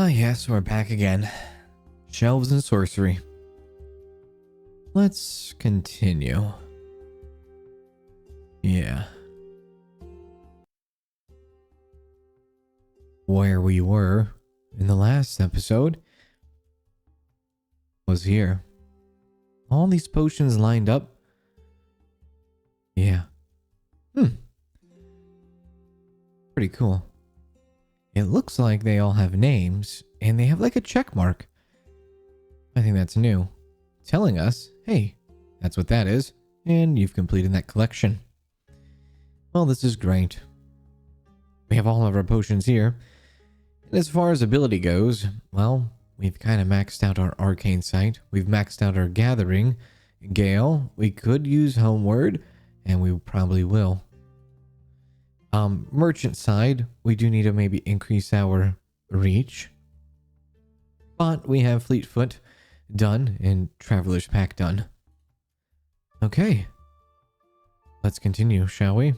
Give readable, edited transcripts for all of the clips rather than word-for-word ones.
Yes, we're back again. Shelves and sorcery. Let's continue. Yeah. Where we were in the last episode was here. All these potions lined up. Yeah. Pretty cool. It looks like they all have names, and they have like a check mark. I think that's new. Telling us, hey, that's what that is, and you've completed that collection. Well, this is great. We have all of our potions here. And as far as ability goes, well, we've kind of maxed out our arcane sight. We've maxed out our gathering. Gale, we could use homeward, and we probably will. Merchant side, we do need to maybe increase our reach. But we have Fleetfoot done and Traveler's Pack done. Okay. Let's continue, shall we?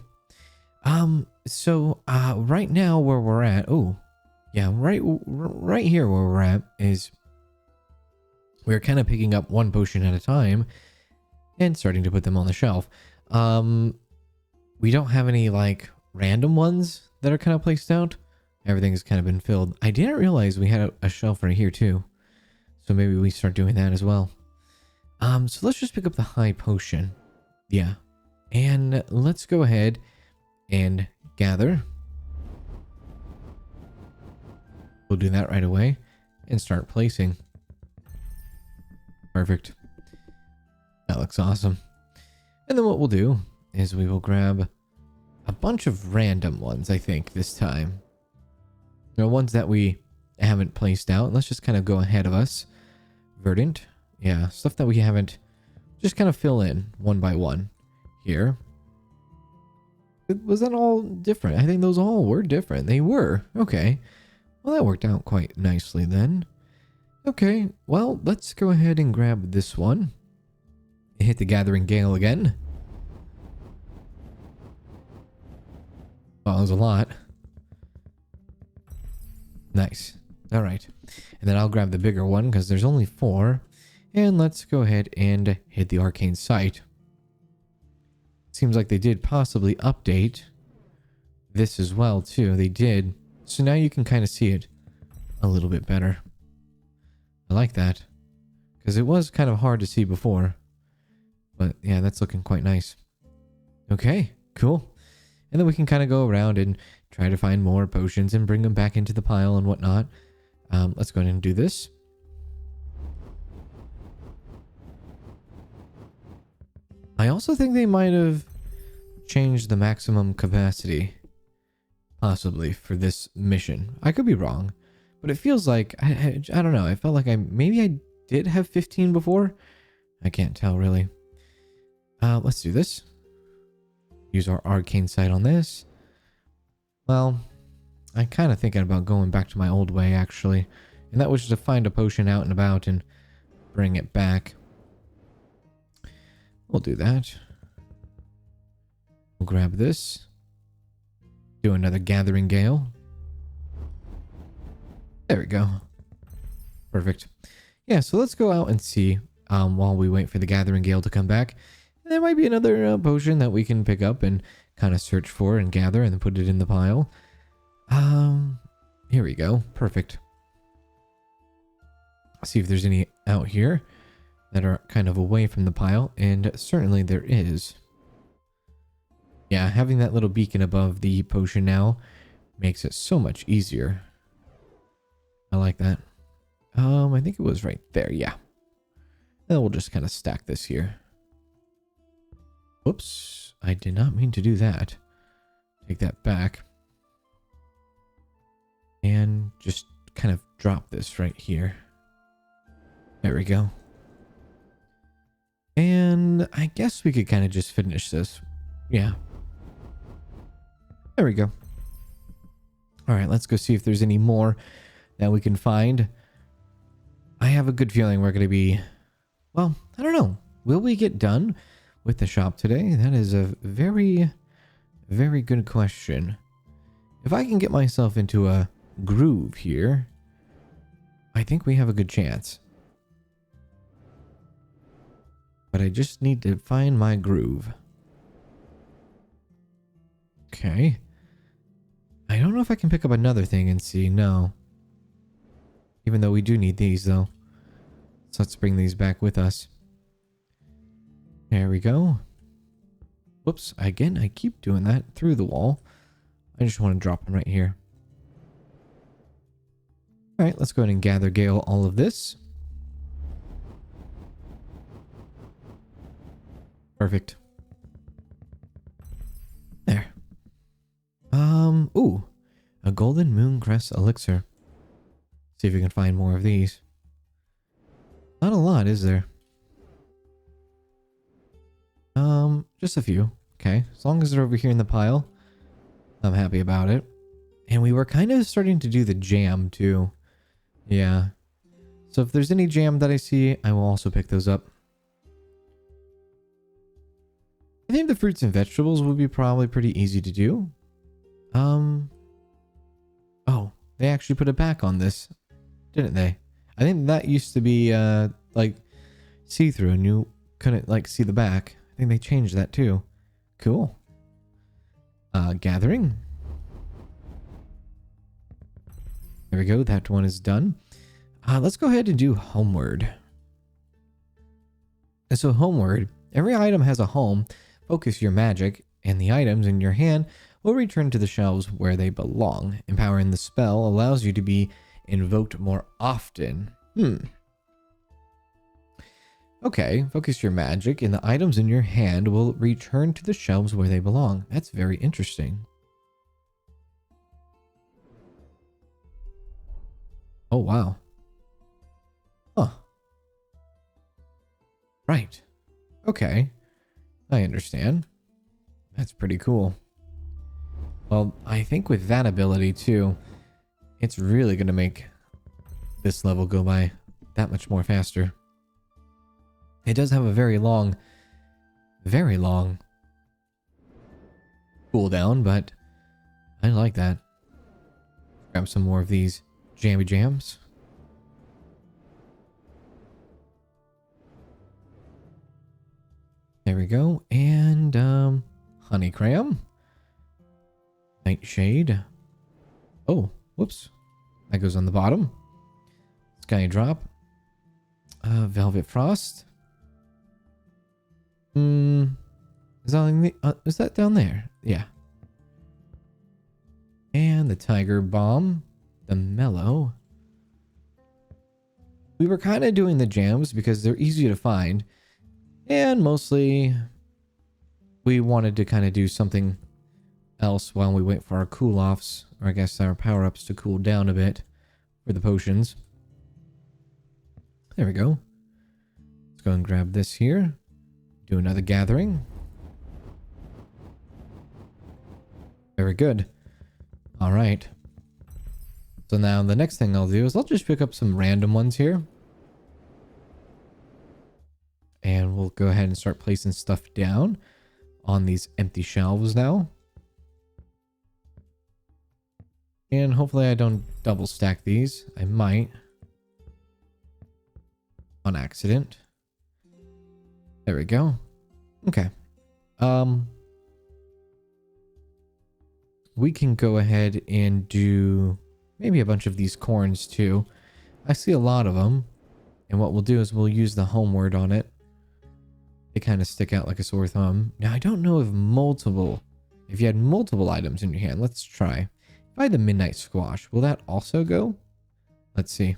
Right now where we're at, right here where we're at is we're kind of picking up one potion at a time and starting to put them on the shelf. We don't have any like random ones that are kind of placed out. Everything's kind of been filled. I didn't realize we had a shelf right here too. So maybe we start doing that as well. So let's just pick up the high potion. Yeah. And let's go ahead and gather. We'll do that right away and start placing. Perfect. That looks awesome. And then what we'll do is we will grab a bunch of random ones, I think, this time. There are ones that we haven't placed out. Let's just kind of go ahead of us. Verdant. Yeah, stuff that we haven't. Just kind of fill in one by one here. Was that all different? I think those all were different. They were. Okay. Well, that worked out quite nicely then. Okay. Well, let's go ahead and grab this one. Hit the Gathering Gale again. Oh, that was a lot. Nice. All right. And then I'll grab the bigger one because there's only 4. And let's go ahead and hit the arcane sight. Seems like they did possibly update this as well too. They did. So now you can kind of see it a little bit better. I like that. Because it was kind of hard to see before. But yeah, that's looking quite nice. Okay, cool. And then we can kind of go around and try to find more potions and bring them back into the pile and whatnot. Let's go ahead and do this. I also think they might have changed the maximum capacity. Possibly for this mission. I could be wrong. But it feels like, I don't know. I felt like maybe I did have 15 before. I can't tell really. Let's do this. Use our arcane sight on this. Well, I'm kind of thinking about going back to my old way, actually. And that was to find a potion out and about and bring it back. We'll do that. We'll grab this. Do another Gathering Gale. There we go. Perfect. Yeah, so let's go out and see while we wait for the Gathering Gale to come back. There might be another potion that we can pick up and kind of search for and gather and then put it in the pile. Here we go. Perfect. See if there's any out here that are kind of away from the pile, and certainly there is. Yeah, having that little beacon above the potion now makes it so much easier. I like that. I think it was right there. Yeah. And we'll just kind of stack this here. Whoops, I did not mean to do that. Take that back. And just kind of drop this right here. There we go. And I guess we could kind of just finish this. Yeah. There we go. All right, let's go see if there's any more that we can find. I have a good feeling we're going to be... Well, I don't know. Will we get done with the shop today? That is a very, very good question. If I can get myself into a groove here, I think we have a good chance. But I just need to find my groove. Okay. I don't know if I can pick up another thing and see. No. Even though we do need these, though. So let's bring these back with us. There we go. Whoops. Again, I keep doing that through the wall. I just want to drop them right here. Alright, let's go ahead and gather gale all of this. Perfect. There. Ooh. A golden moon crest elixir. See if we can find more of these. Not a lot, is there? Just a few. Okay. As long as they're over here in the pile, I'm happy about it. And we were kind of starting to do the jam, too. Yeah. So if there's any jam that I see, I will also pick those up. I think the fruits and vegetables would be probably pretty easy to do. Oh, they actually put it back on this, didn't they? I think that used to be, like, see-through and you couldn't, like, see the back. I think they changed that too. Cool. Gathering. There we go. That one is done. Let's go ahead and do homeward. And so homeward, every item has a home. Focus your magic, and the items in your hand will return to the shelves where they belong. Empowering the spell allows you to be invoked more often. Okay, focus your magic, and the items in your hand will return to the shelves where they belong. That's very interesting. Oh, wow. Huh. Right. Okay. I understand. That's pretty cool. Well, I think with that ability too, it's really going to make this level go by that much more faster. It does have a very long cooldown, but I like that. Grab some more of these jammy jams. There we go. And honey cram. Nightshade. Oh, whoops. That goes on the bottom. Sky drop. Velvet frost. Is that down there? Yeah. And the tiger bomb. The mellow. We were kind of doing the jams because they're easy to find. And mostly we wanted to kind of do something else while we wait for our cool-offs. Or I guess our power-ups to cool down a bit for the potions. There we go. Let's go and grab this here. Do another gathering. Very good. All right. So now the next thing I'll do is I'll just pick up some random ones here. And we'll go ahead and start placing stuff down on these empty shelves now. And hopefully I don't double stack these. I might. On accident. There we go. Okay. We can go ahead and do maybe a bunch of these corns too. I see a lot of them. And what we'll do is we'll use the home word on it. They kind of stick out like a sore thumb. Now, I don't know if you had multiple items in your hand. Let's try. If I had the midnight squash, will that also go? Let's see.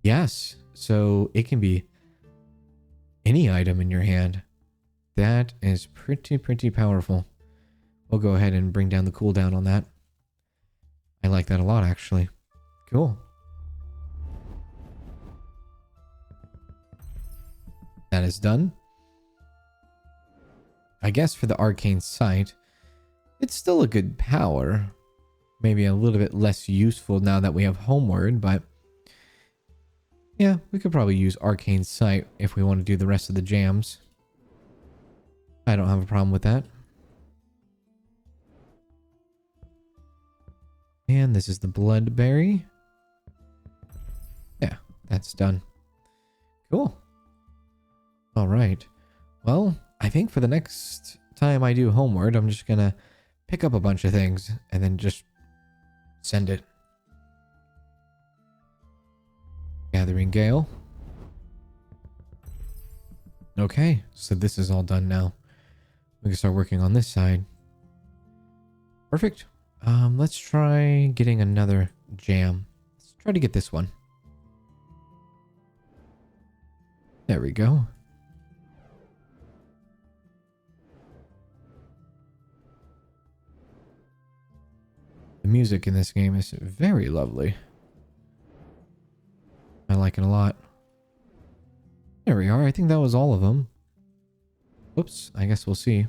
Yes. So it can be any item in your hand. That is pretty powerful. We'll go ahead and bring down the cooldown on that. I like that a lot, actually. Cool. That is done. I guess for the arcane sight, it's still a good power. Maybe a little bit less useful now that we have homeward, but yeah, we could probably use arcane sight if we want to do the rest of the jams. I don't have a problem with that. And this is the bloodberry. That's done. Cool. All right. Well, I think for the next time I do Homeward, I'm just gonna pick up a bunch of things and then just send it. Gathering Gale. Okay, so this is all done now. We can start working on this side. Perfect. Let's try getting another jam. Let's try to get this one. There we go. The music in this game is very lovely. I like it a lot. There we are. I think that was all of them. Oops, I guess we'll see.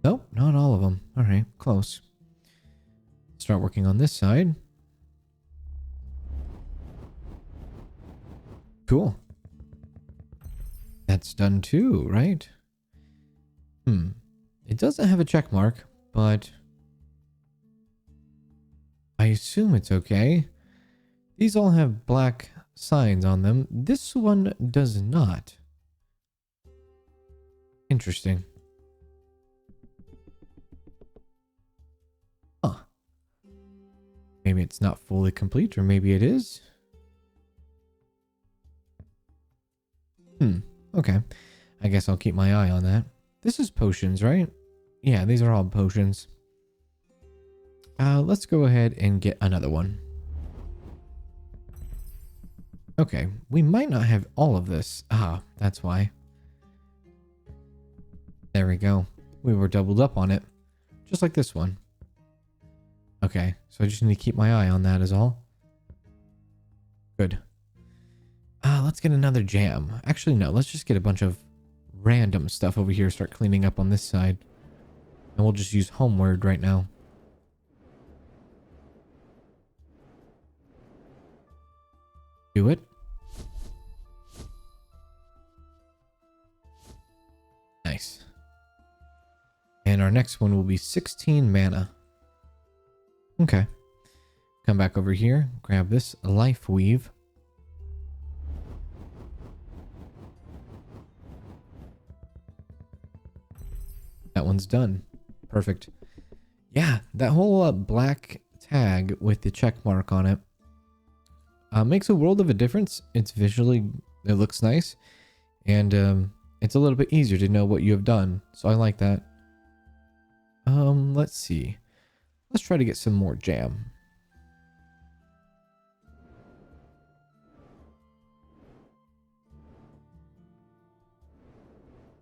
Nope, not all of them. All right, close. Start working on this side. Cool. That's done too, right? It doesn't have a check mark, but I assume it's okay. These all have black signs on them. This one does not. Interesting. Huh. Maybe it's not fully complete, or maybe it is. Okay. I guess I'll keep my eye on that. This is potions, right? Yeah, these are all potions. Let's go ahead and get another one. Okay, we might not have all of this. Ah, that's why. There we go. We were doubled up on it. Just like this one. Okay, so I just need to keep my eye on that is all. Good. Let's get another jam. Actually, no, let's just get a bunch of random stuff over here. Start cleaning up on this side. And we'll just use Homeward right now. Do it. Nice. And our next one will be 16 mana. Okay. Come back over here. Grab this Life Weave. That one's done. Perfect. Yeah, that whole black tag with the check mark on it makes a world of a difference. It's visually, it looks nice. And it's a little bit easier to know what you have done. So I like that. Let's see. Let's try to get some more jam.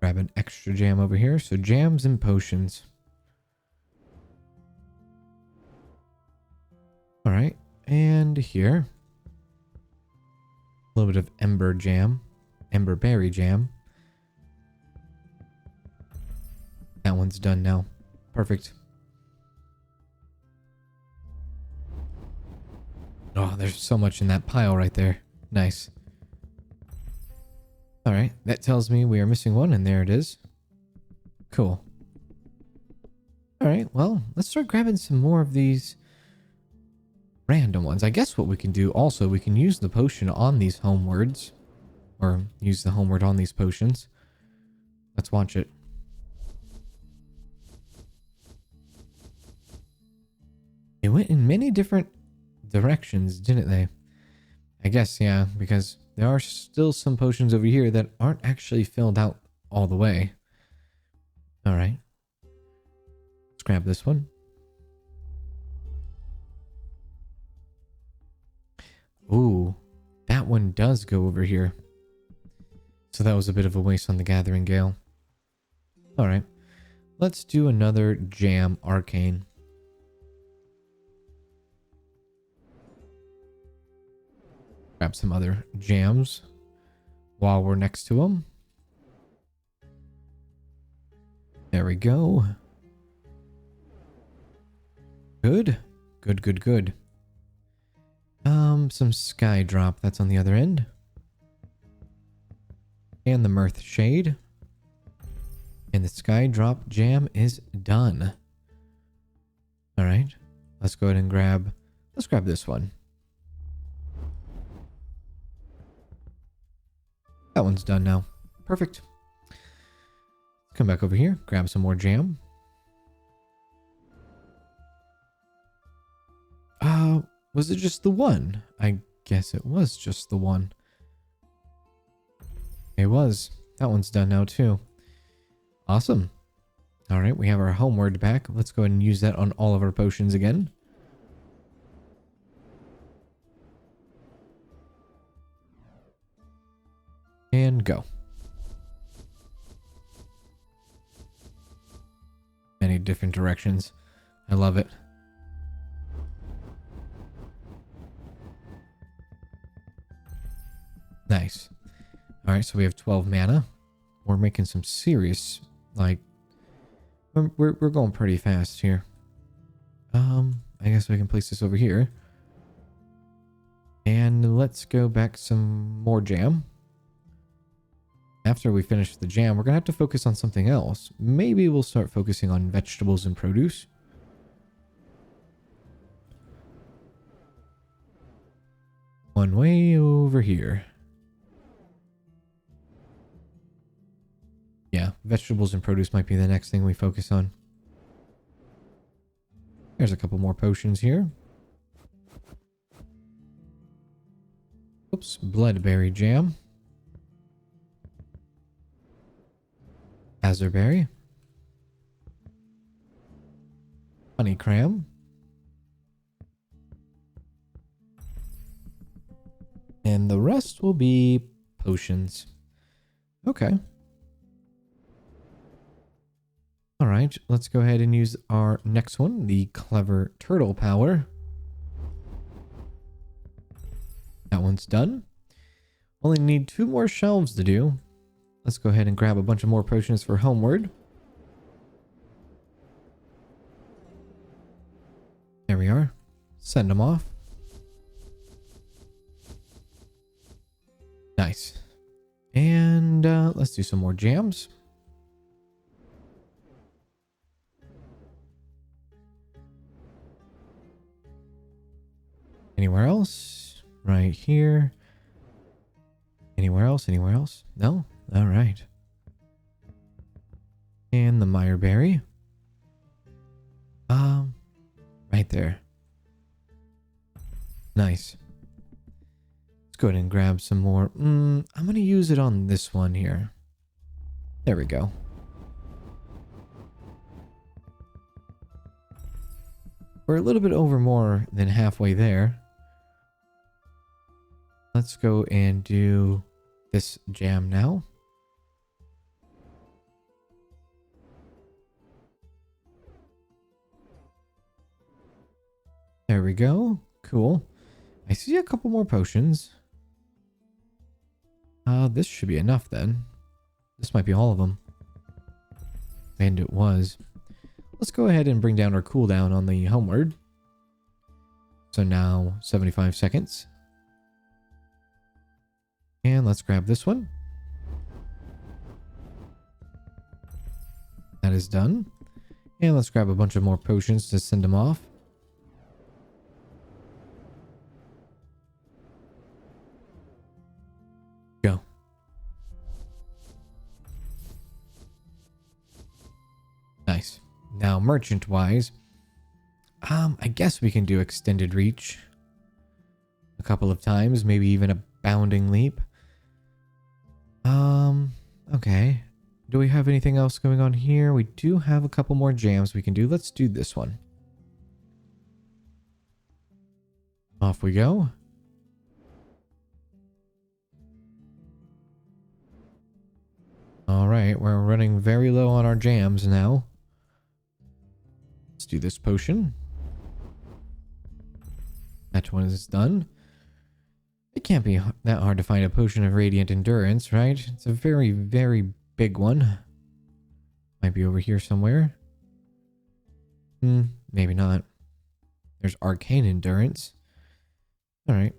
Grab an extra jam over here. So jams and potions. All right. And here. A little bit of ember jam. Ember berry jam. That one's done now. Perfect. Oh, there's so much in that pile right there. Nice. All right, that tells me we are missing one, and there it is. Cool. All right, well, let's start grabbing some more of these random ones. I guess what we can do also, we can use the potion on these homewards, or use the homeward on these potions. Let's watch it. They went in many different directions, didn't they? I guess, yeah, because there are still some potions over here that aren't actually filled out all the way. All right. Let's grab this one. Ooh, that one does go over here. So that was a bit of a waste on the Gathering Gale. All right. Let's do another Jam Arcane. Grab some other jams while we're next to them. There we go. Good. Good, good, good. Some Sky Drop. That's on the other end. And the Mirth Shade. And the Sky Drop jam is done. All right. Let's go ahead and grab... Let's grab this one. That one's done now. Perfect. Come back over here, grab some more jam. Was it just the one? I guess it was just the one. It was. That one's done now too. Awesome. All right, we have our homeward back. Let's go ahead and use that on all of our potions again. And go. Many different directions. I love it. Nice. All right, so we have 12 mana. We're making some serious, like, we're going pretty fast here. I guess we can place this over here. And let's go back some more jam. After we finish the jam, we're going to have to focus on something else. Maybe we'll start focusing on vegetables and produce. One way over here. Yeah, vegetables and produce might be the next thing we focus on. There's a couple more potions here. Oops, bloodberry jam. Azurberry. Honey cram. And the rest will be potions. Okay. All right, let's go ahead and use our next one, the clever turtle power. That one's done. Only need 2 more shelves to do. Let's go ahead and grab a bunch of more potions for homeward. There we are. Send them off. Nice. And let's do some more jams. Anywhere else? Right here. Anywhere else? Anywhere else? No? All right. And the Meyerberry. Right there. Nice. Let's go ahead and grab some more. I'm going to use it on this one here. There we go. We're a little bit over more than halfway there. Let's go and do this jam now. There we go. Cool. I see a couple more potions. This should be enough then. This might be all of them. And it was. Let's go ahead and bring down our cooldown on the homeward. So now 75 seconds. And let's grab this one. That is done. And let's grab a bunch of more potions to send them off. Go. Nice. Now, merchant-wise, I guess we can do extended reach a couple of times, maybe even a bounding leap. Okay. Do we have anything else going on here? We do have a couple more jams we can do. Let's do this one. Off we go. All right, we're running very low on our jams now. Let's do this potion. That one is done. It can't be that hard to find a potion of radiant endurance, right? It's a very, very big one. Might be over here somewhere. Maybe not. There's arcane endurance. All right.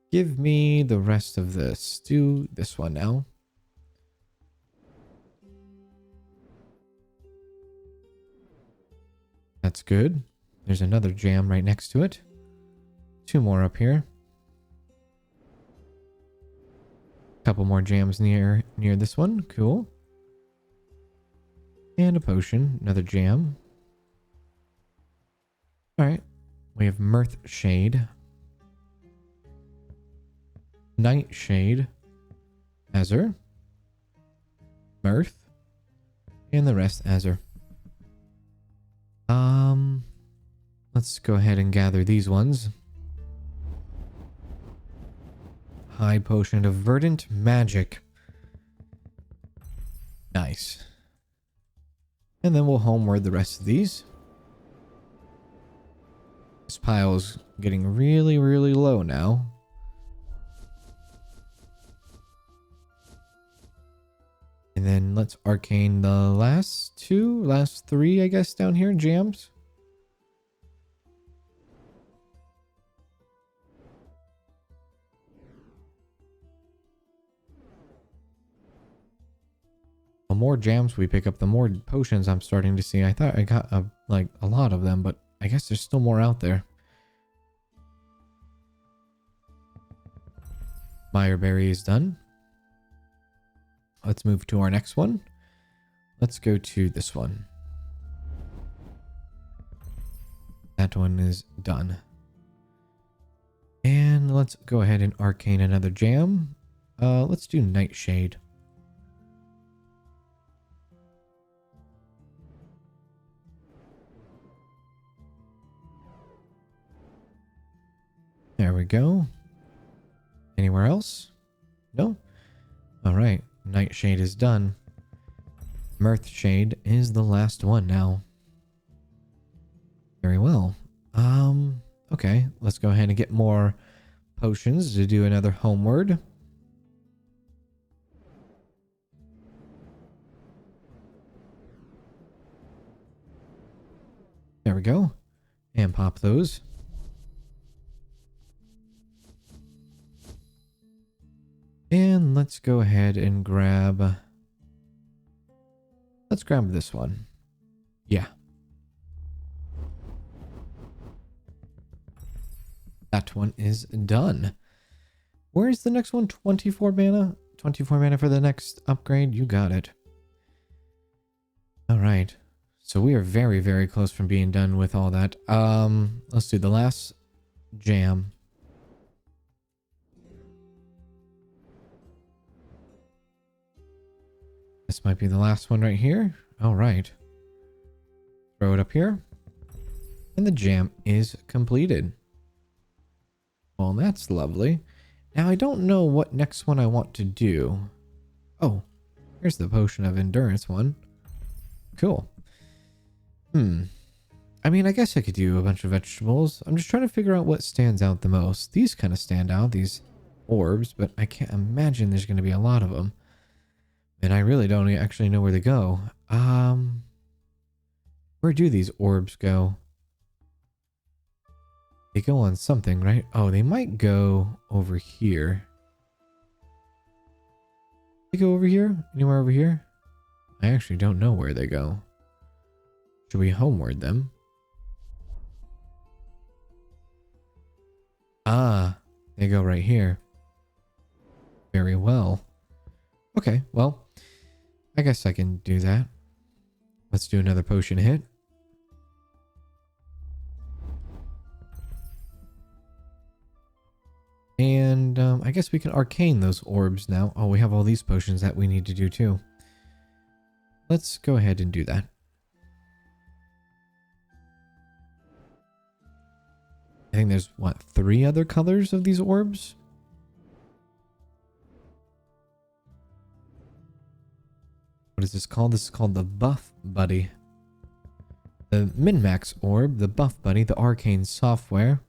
Give me the rest of this. Do this one now. That's good. There's another jam right next to it. 2 more up here. Couple more jams near this one. Cool. And a potion. Another jam. Alright. We have Mirth Shade. Nightshade. Azure. Mirth. And the rest Azure. Let's go ahead and gather these ones. High Potion of Verdant Magic. Nice. And then we'll homeward the rest of these. This pile's getting really, really low now. And then let's arcane the last three, I guess, down here. Jams. The more jams we pick up, the more potions I'm starting to see. I thought I got like a lot of them, but I guess there's still more out there. Mireberry is done. Let's move to our next one. Let's go to this one. That one is done. And let's go ahead and arcane another jam. Let's do Nightshade. There we go. Anywhere else? No? Alright. Nightshade is done. Mirth Shade is the last one now. Very well. Okay. Let's go ahead and get more potions to do another homeward. There we go. And pop those. And let's go ahead and grab... Let's grab this one. Yeah. That one is done. Where's the next one? 24 mana? 24 mana for the next upgrade? You got it. Alright. So we are very, very close from being done with all that. Let's do the last jam. This might be the last one right here. All right. Throw it up here. And the jam is completed. Well, that's lovely. Now, I don't know what next one I want to do. Oh, here's the Potion of Endurance one. Cool. I mean, I guess I could do a bunch of vegetables. I'm just trying to figure out what stands out the most. These kind of stand out, these orbs, but I can't imagine there's going to be a lot of them. And I really don't actually know where they go. Where do these orbs go? They go on something, right? Oh, they might go over here. They go over here? Anywhere over here? I actually don't know where they go. Should we homeward them? Ah, they go right here. Very well. Okay, well, I guess I can do that. Let's do another potion hit. And I guess we can arcane those orbs now. Oh, we have all these potions that we need to do too. Let's go ahead and do that. I think there's, what, 3 other colors of these orbs? What is this called? This is called the Buff Buddy. The Min-Max Orb, the Buff Buddy, the Arcane Software.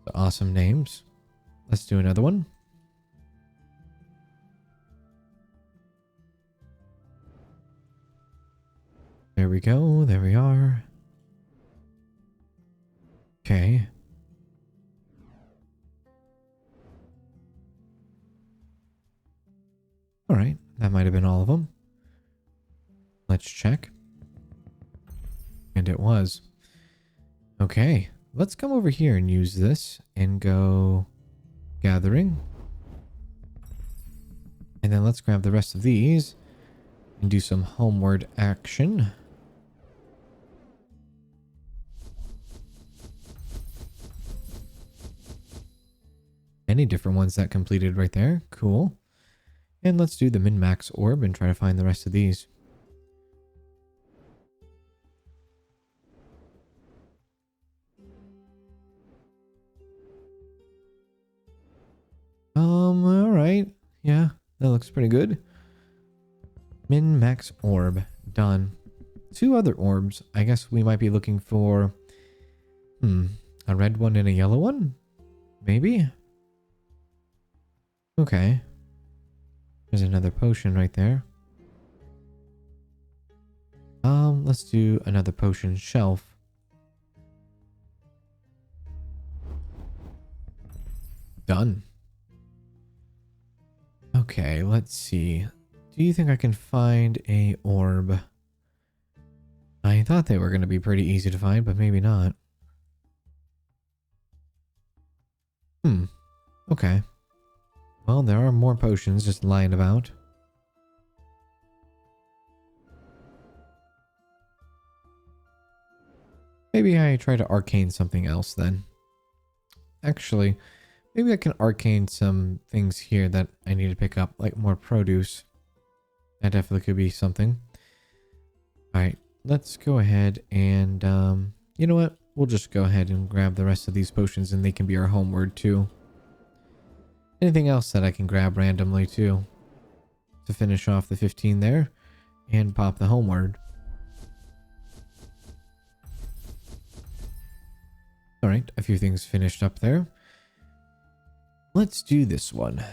The awesome names. Let's do another one. There we go. There we are. Okay. All right. That might have been all of them. Let's check. And it was. Okay. Let's come over here and use this and go gathering. And then let's grab the rest of these and do some homeward action. Any different ones that completed right there. Cool. And let's do the min-max orb and try to find the rest of these. Alright. Yeah, that looks pretty good. Min-max orb. Done. 2 other orbs. I guess we might be looking for... a red one and a yellow one? Maybe? Okay. There's another potion right there. Let's do another potion shelf. Done. Okay, let's see. Do you think I can find a orb? I thought they were going to be pretty easy to find, but maybe not. Okay. Well, there are more potions just lying about. Maybe I try to arcane something else then. Actually, maybe I can arcane some things here that I need to pick up, like more produce. That definitely could be something. Alright, let's go ahead and, you know what? We'll just go ahead and grab the rest of these potions and they can be our homeward too. Anything else that I can grab randomly too. To finish off the 15 there and pop the homeward. Alright, a few things finished up there. Let's do this one.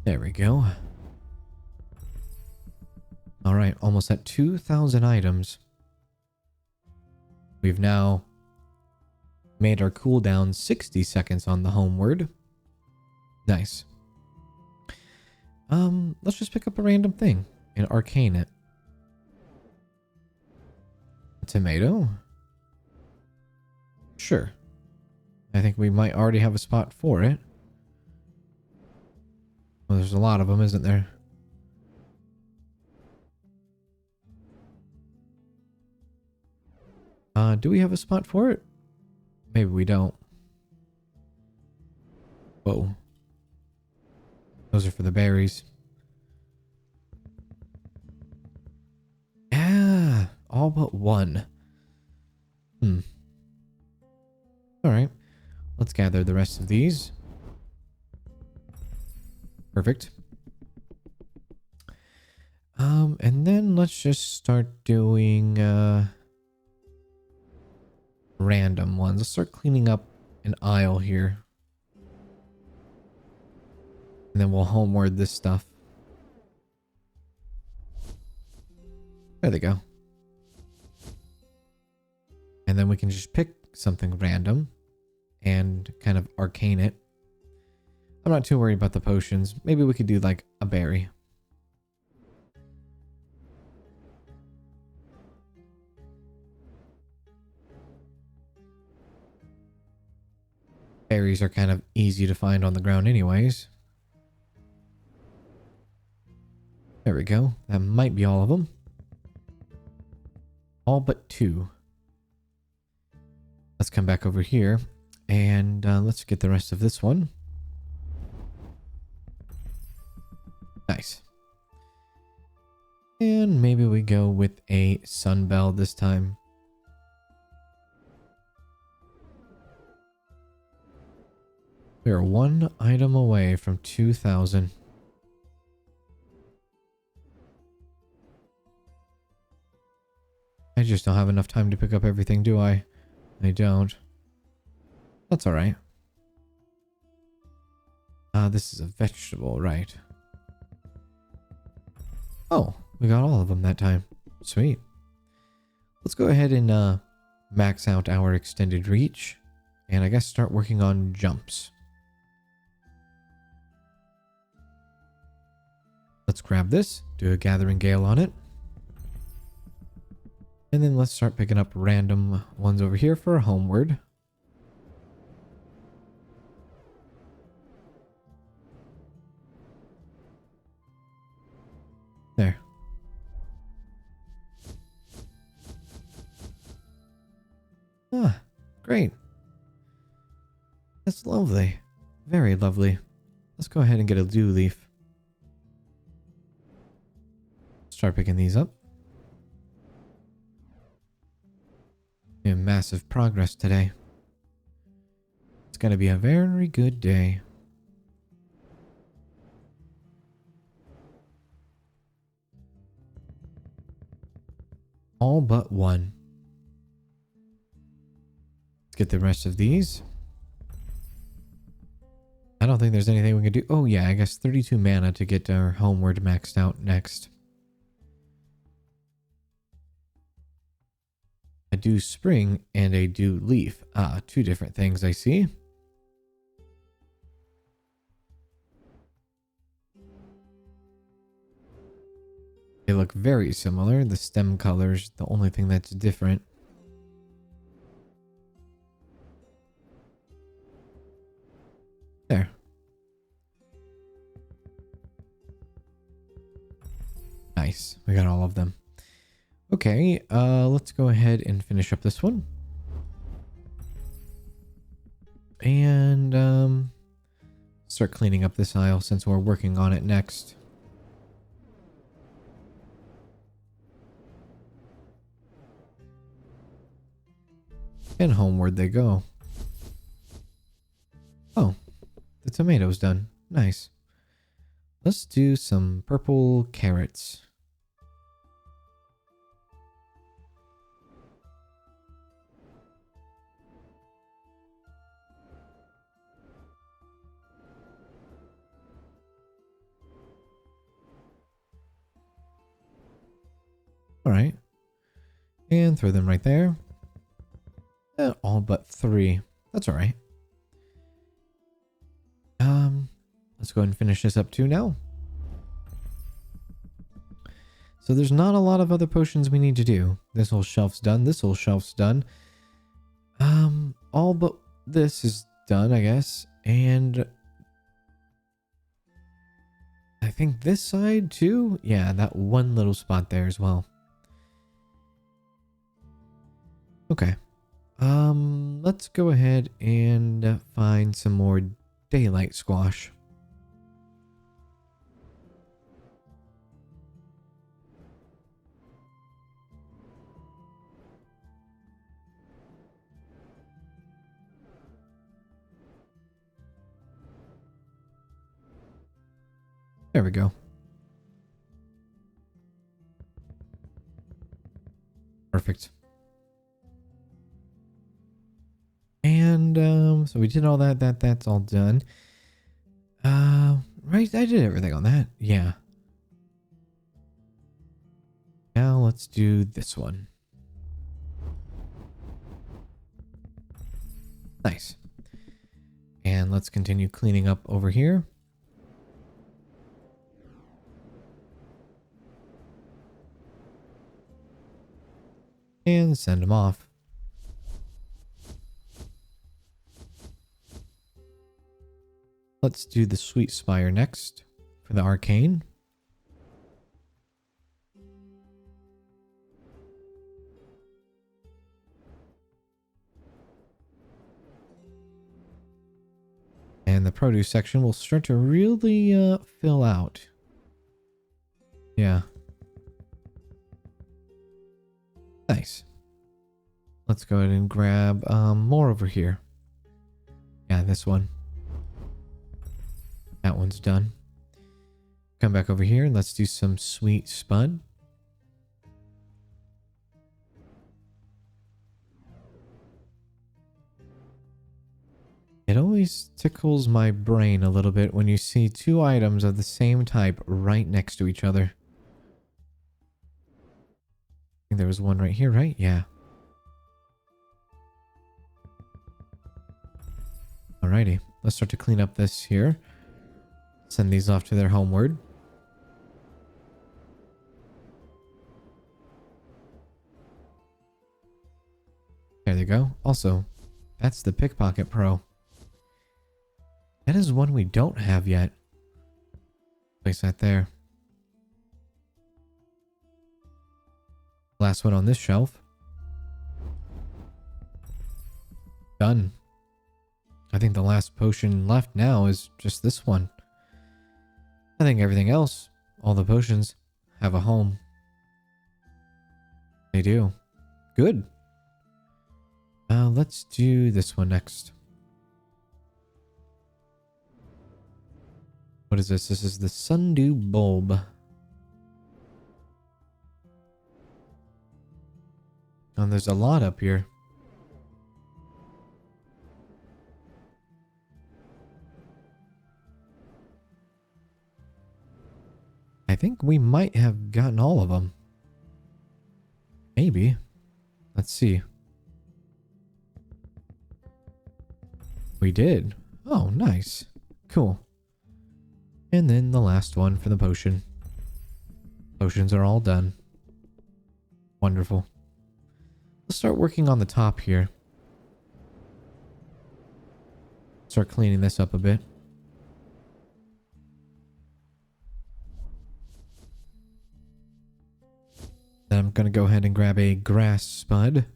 There we go. Alright, almost at 2,000 items. We've now made our cooldown 60 seconds on the homeward. Nice. Let's just pick up a random thing and arcane it. A tomato? Sure. I think we might already have a spot for it. Well, there's a lot of them, isn't there? Do we have a spot for it? Maybe we don't. Whoa. Those are for the berries. Yeah, all but one. Alright. Let's gather the rest of these. Perfect. And then let's just start doing random ones. Let's start cleaning up an aisle here. And then we'll homeward this stuff. There they go. And then we can just pick something random and kind of arcane it. I'm not too worried about the potions. Maybe we could do like a berry. Berries are kind of easy to find on the ground anyways. There we go. That might be all of them. All but 2. Let's come back over here and let's get the rest of this one. Nice. And maybe we go with a sunbell this time. We are 1 item away from 2,000. I just don't have enough time to pick up everything, do I? I don't. That's alright. This is a vegetable, right? Oh, we got all of them that time. Sweet. Let's go ahead and max out our extended reach. And I guess start working on jumps. Let's grab this, do a gathering gale on it. And then let's start picking up random ones over here for a homeward. Ah, great. That's lovely. Very lovely. Let's go ahead and get a dew leaf. Start picking these up. Yeah, massive progress today. It's going to be a very good day. All but one. Let's get the rest of these. I don't think there's anything we can do. Oh yeah, I guess 32 mana to get our homeward maxed out next. A dew spring and a dew leaf. Ah, two different things I see. They look very similar. The stem color's the only thing that's different. There. Nice. We got all of them. Okay, let's go ahead and finish up this one. And start cleaning up this aisle since we're working on it next. And homeward they go. Oh, the tomato's done. Nice. Let's do some purple carrots. All right. And throw them right there. All but 3. That's all right. Let's go ahead and finish this up too now. So there's not a lot of other potions we need to do. This whole shelf's done. This whole shelf's done. All but this is done, I guess. And I think this side too. Yeah, that one little spot there as well. Okay. Let's go ahead and find some more daylight squash. There we go. Perfect. And so we did all that. That's all done. Right, I did everything on that. Yeah. Now let's do this one. Nice. And let's continue cleaning up over here. And send them off. Let's do the Sweet Spire next for the arcane. And the produce section will start to really fill out. Yeah. Nice. Let's go ahead and grab more over here. Yeah, this one. That one's done. Come back over here and let's do some sweet spud. It always tickles my brain a little bit when you see two items of the same type right next to each other. I think there was one right here, right? Yeah. Alrighty. Let's start to clean up this here. Send these off to their homeward. There they go. Also, that's the Pickpocket Pro. That is one we don't have yet. Place that there. Last one on this shelf. Done. I think the last potion left now is just this one. I think everything else, all the potions, have a home. They do. Good. Let's do this one next. What is this? This is the Sundew Bulb. And there's a lot up here. I think we might have gotten all of them. Maybe. Let's see. We did. Oh, nice. Cool. And then the last one for the potion. Potions are all done. Wonderful. Let's start working on the top here. Start cleaning this up a bit. Then I'm going to go ahead and grab a grass spud.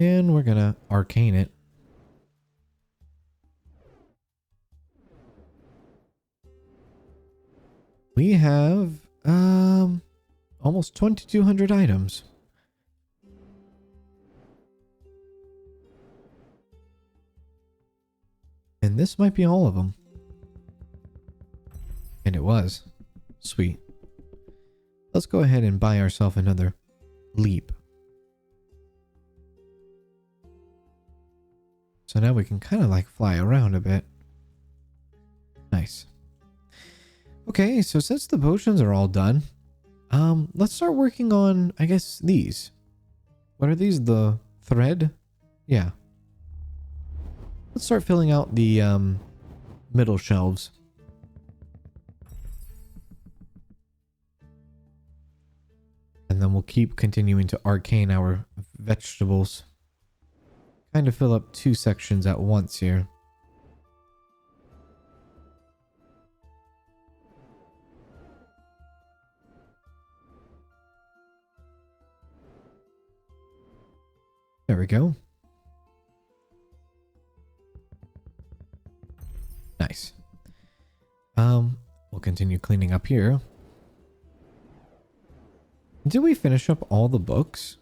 And we're going to arcane it. We have almost 2,200 items. And this might be all of them. And it was. Sweet. Let's go ahead and buy ourselves another leap. So now we can kind of like fly around a bit. Nice. Okay, so since the potions are all done, let's start working on, I guess, these. What are these? The thread? Yeah. Let's start filling out the middle shelves. And then we'll keep continuing to arcane our vegetables. Kind of fill up 2 sections at once here. There we go. Nice. We'll continue cleaning up here. Did we finish up all the books?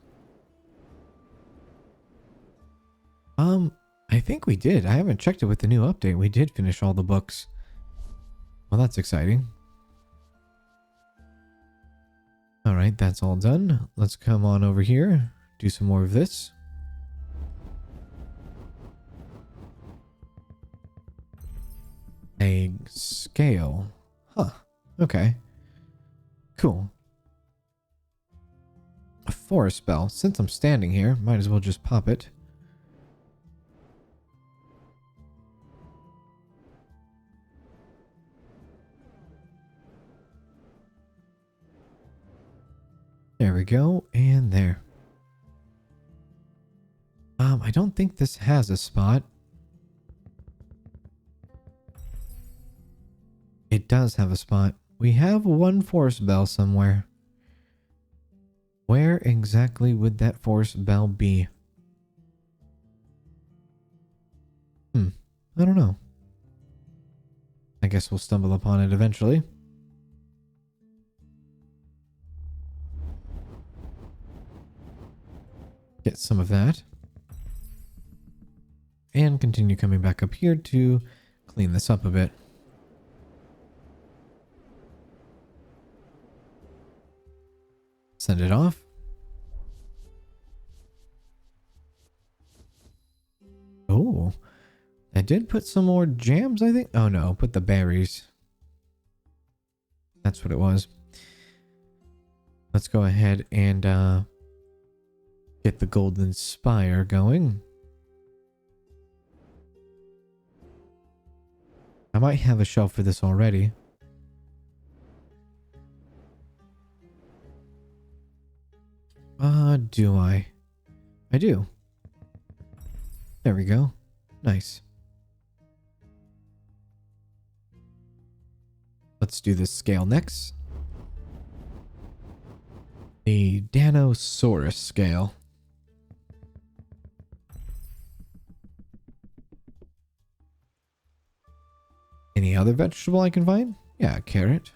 I think we did. I haven't checked it with the new update. We did finish all the books. Well, that's exciting. All right, that's all done. Let's come on over here. Do some more of this. A scale. Huh. Okay. Cool. A forest spell. Since I'm standing here, might as well just pop it. There we go. And there. I don't think this has a spot. It does have a spot. We have one forest bell somewhere. Where exactly would that forest bell be? I don't know. I guess we'll stumble upon it eventually. Get some of that. And continue coming back up here to clean this up a bit. Send it off. Oh, I did put some more jams, I think. Oh no, put the berries. That's what it was. Let's go ahead and get the golden spire going. I might have a shelf for this already. Do I? I do. There we go. Nice. Let's do this scale next. The Danosaurus scale. Any other vegetable I can find? Yeah, carrot.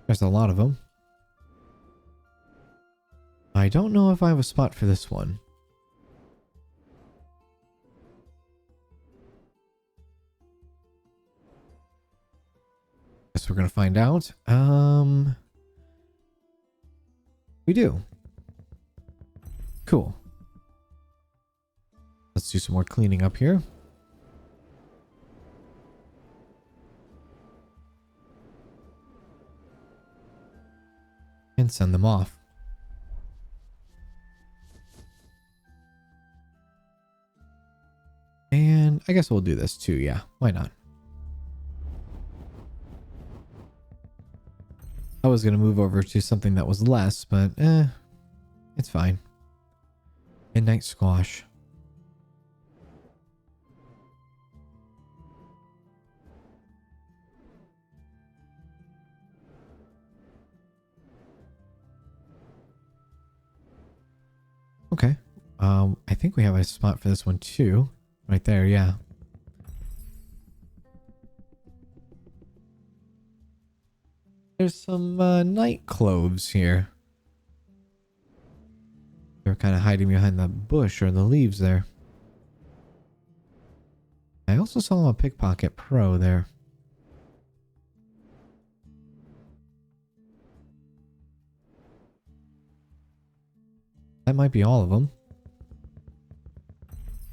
There's a lot of them. I don't know if I have a spot for this one. Guess we're gonna find out. We do. Cool. Let's do some more cleaning up here. And send them off. And I guess we'll do this too, yeah. Why not? I was going to move over to something that was less, but it's fine. Midnight squash. Okay. I think we have a spot for this one too. Right there, yeah. There's some night cloves here. They're kind of hiding behind the bush or the leaves there. I also saw a pickpocket pro there. That might be all of them.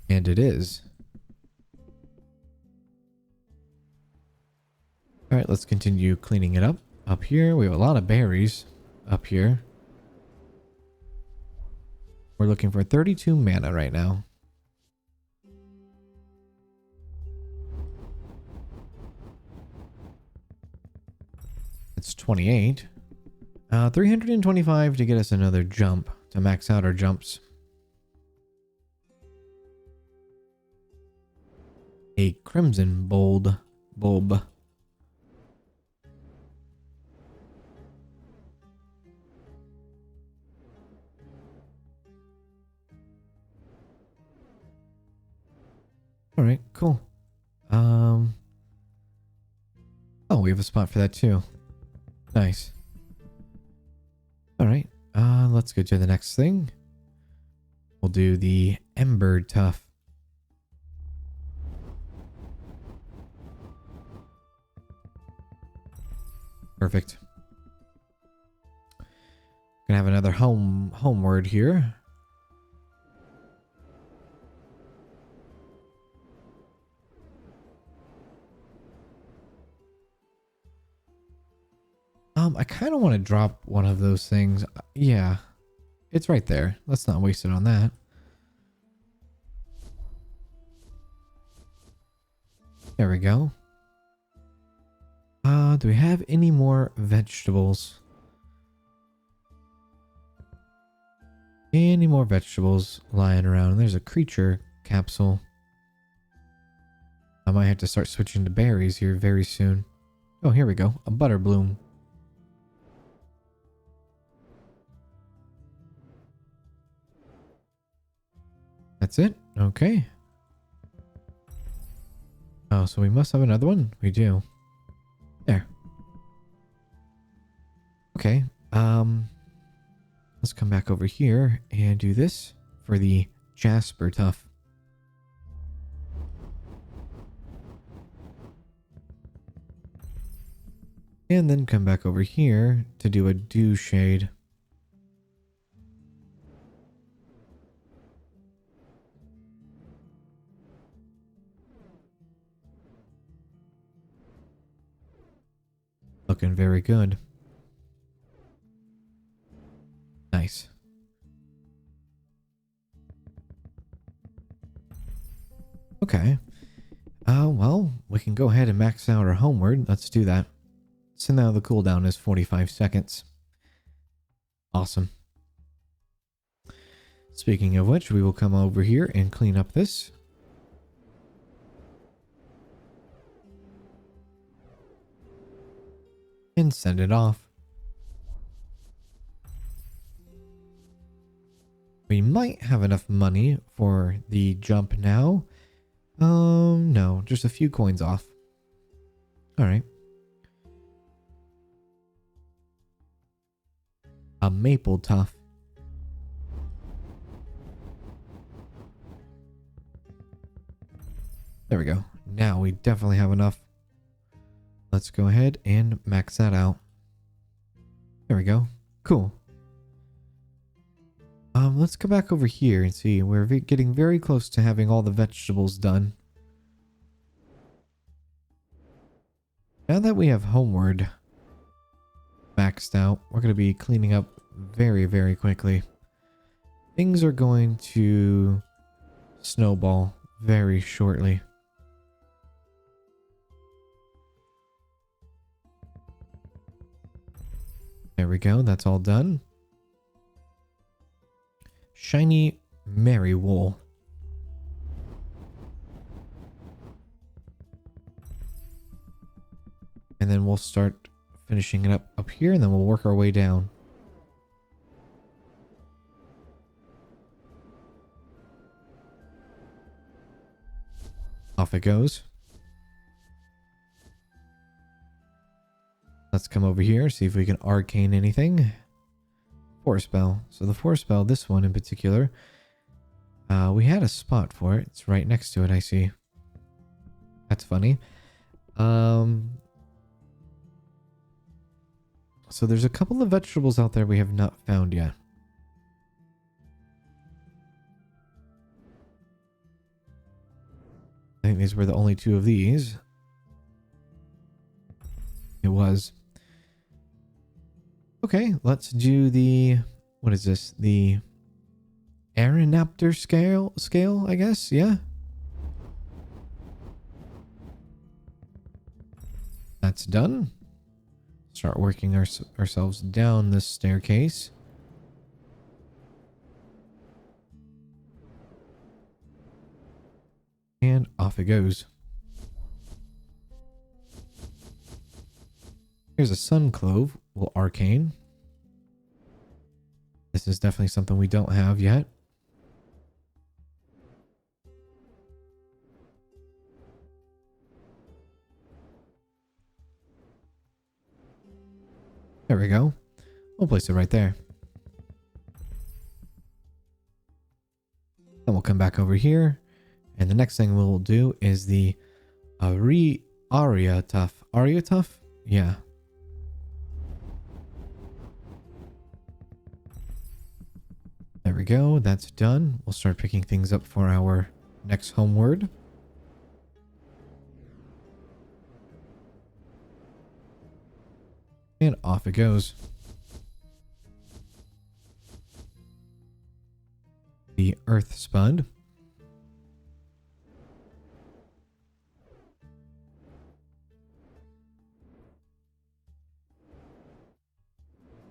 And it is. Alright, let's continue cleaning it up. Up here, we have a lot of berries up here. We're looking for 32 mana right now. It's 28. 325 to get us another jump to max out our jumps. A crimson bulb. All right, cool. Oh, we have a spot for that too. Nice. All right, let's go to the next thing. We'll do the ember tuff. Perfect. Gonna have another homeward here. I kind of want to drop one of those things. Yeah, it's right there. Let's not waste it on that. There we go. Do we have any more vegetables? Any more vegetables lying around? There's a creature capsule. I might have to start switching to berries here very soon. Oh, here we go. A butter bloom. That's it? Okay. Oh, so we must have another one? We do. There. Okay. Let's come back over here and do this for the Jasper Tuff. And then come back over here to do a Dew Shade. Looking very good. Nice. Okay. Well, we can go ahead and max out our homeward. Let's do that. So now the cooldown is 45 seconds. Awesome. Speaking of which, we will come over here and clean up this. And send it off. We might have enough money for the jump now. No, just a few coins off. All right. A maple tuff. There we go. Now we definitely have enough. Let's go ahead and max that out. There we go. Cool. Let's go back over here and see. We're getting very close to having all the vegetables done. Now that we have homeward maxed out, we're going to be cleaning up very, very quickly. Things are going to snowball very shortly. There we go. That's all done. Shiny Mary wool. And then we'll start finishing it up here, and then we'll work our way down. Off it goes. Let's come over here, see if we can arcane anything. Force spell. So the force spell, this one in particular, we had a spot for it. It's right next to it, I see. That's funny. So there's a couple of vegetables out there we have not found yet. I think these were the only two of these. It was. Okay, let's do the... What is this? The Aeronaptor scale, I guess? Yeah. That's done. Start working ourselves down this staircase. And off it goes. Here's a sun clove. We'll arcane. This is definitely something we don't have yet. There we go. We'll place it right there. Then we'll come back over here. And the next thing we'll do is the Aria Tuff. Aria Tuff? Yeah. There we go. That's done. We'll start picking things up for our next homeward. And off it goes. The Earth Spud.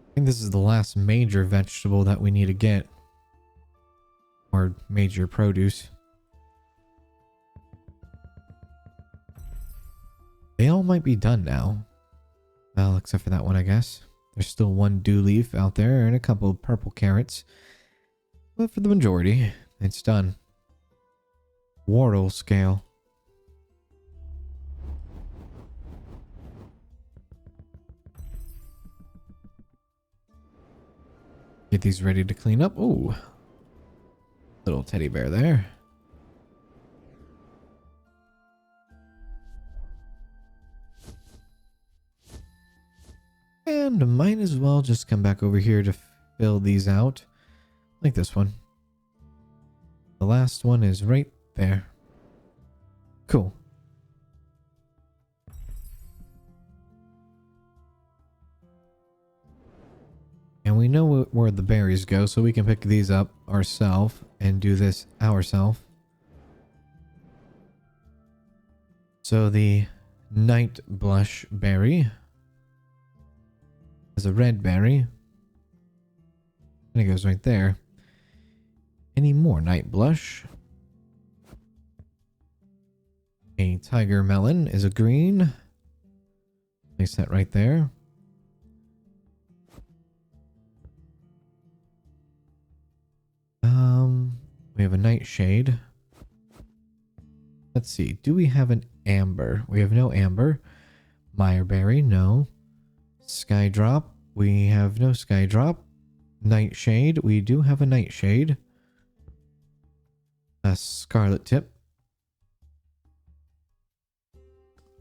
I think this is the last major vegetable that we need to get. Or major produce. They all might be done now. Well, except for that one, I guess. There's still one dew leaf out there and a couple of purple carrots. But for the majority, it's done. Wardle scale. Get these ready to clean up. Ooh. Little teddy bear there. And might as well just come back over here to fill these out. Like this one. The last one is right there. Cool. And we know where the berries go, so we can pick these up ourselves and do this ourselves. So the night blush berry is a red berry. And it goes right there. Any more night blush? A tiger melon is a green. Place that right there. We have a nightshade. Let's see. Do we have an amber? We have no amber. Mireberry, no. Skydrop. We have no skydrop. Nightshade. We do have a nightshade. A scarlet tip.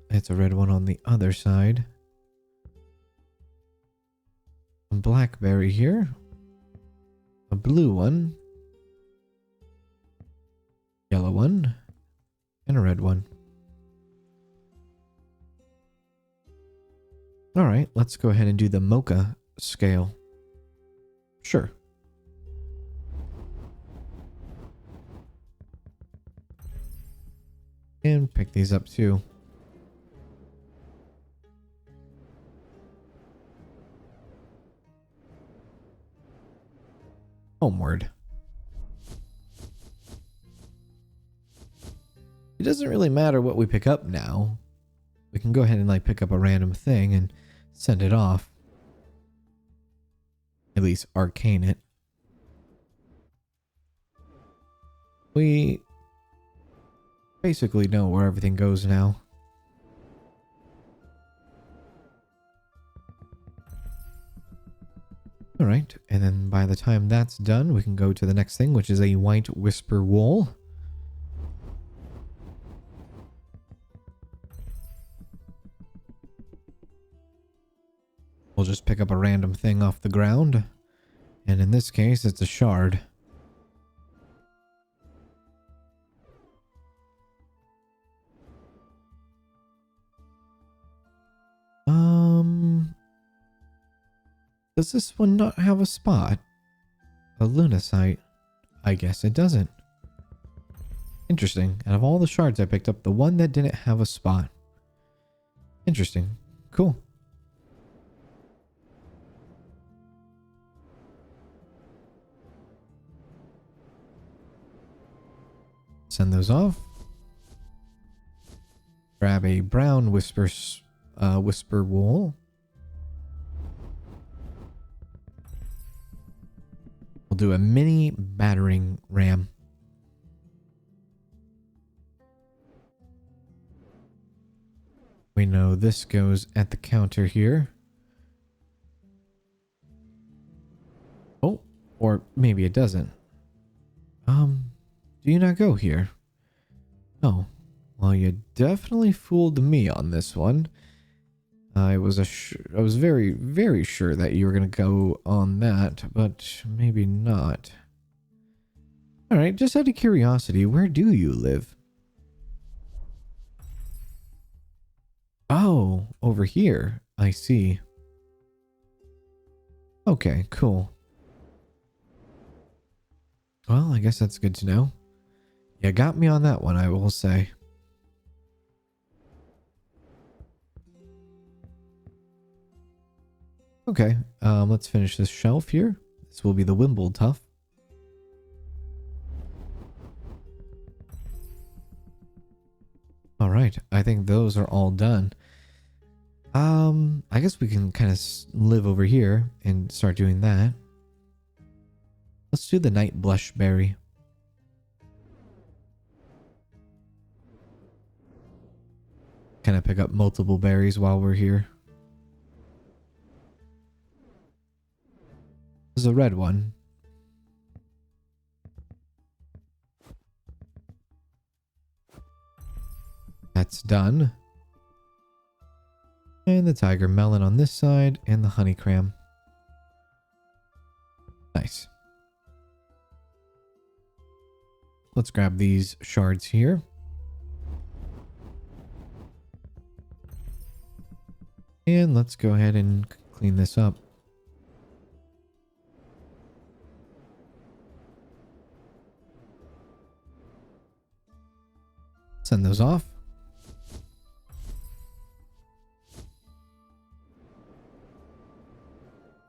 It's a red one on the other side. A blackberry here. A blue one. Yellow one. And a red one. Alright, let's go ahead and do the mocha scale. Sure. And pick these up too. Homeward. It doesn't really matter what we pick up now. We can go ahead and like pick up a random thing and send it off. At least arcane it. We basically know where everything goes now. Alright, and then by the time that's done, we can go to the next thing, which is a white whisper wool. We'll just pick up a random thing off the ground. And in this case, it's a shard. Does this one not have a spot? A lunacite? I guess it doesn't. Interesting. Out of all the shards I picked up, the one that didn't have a spot. Interesting. Cool. Send those off. Grab a brown whisper wool. We'll do a mini battering ram. We know this goes at the counter here. Oh, or maybe it doesn't. Do you not go here? Oh, well, you definitely fooled me on this one. I was very, very sure that you were going to go on that, but maybe not. Alright, just out of curiosity, where do you live? Oh, over here. I see. Okay, cool. Well, I guess that's good to know. You got me on that one, I will say. Okay, let's finish this shelf here. This will be the Wimble Tuff. Alright, I think those are all done. I guess we can kind of live over here and start doing that. Let's do the Night Blush Berry. Kind of pick up multiple berries while we're here. There's a red one. That's done. And the tiger melon on this side and the honey cram. Nice. Let's grab these shards here. And let's go ahead and clean this up. Send those off.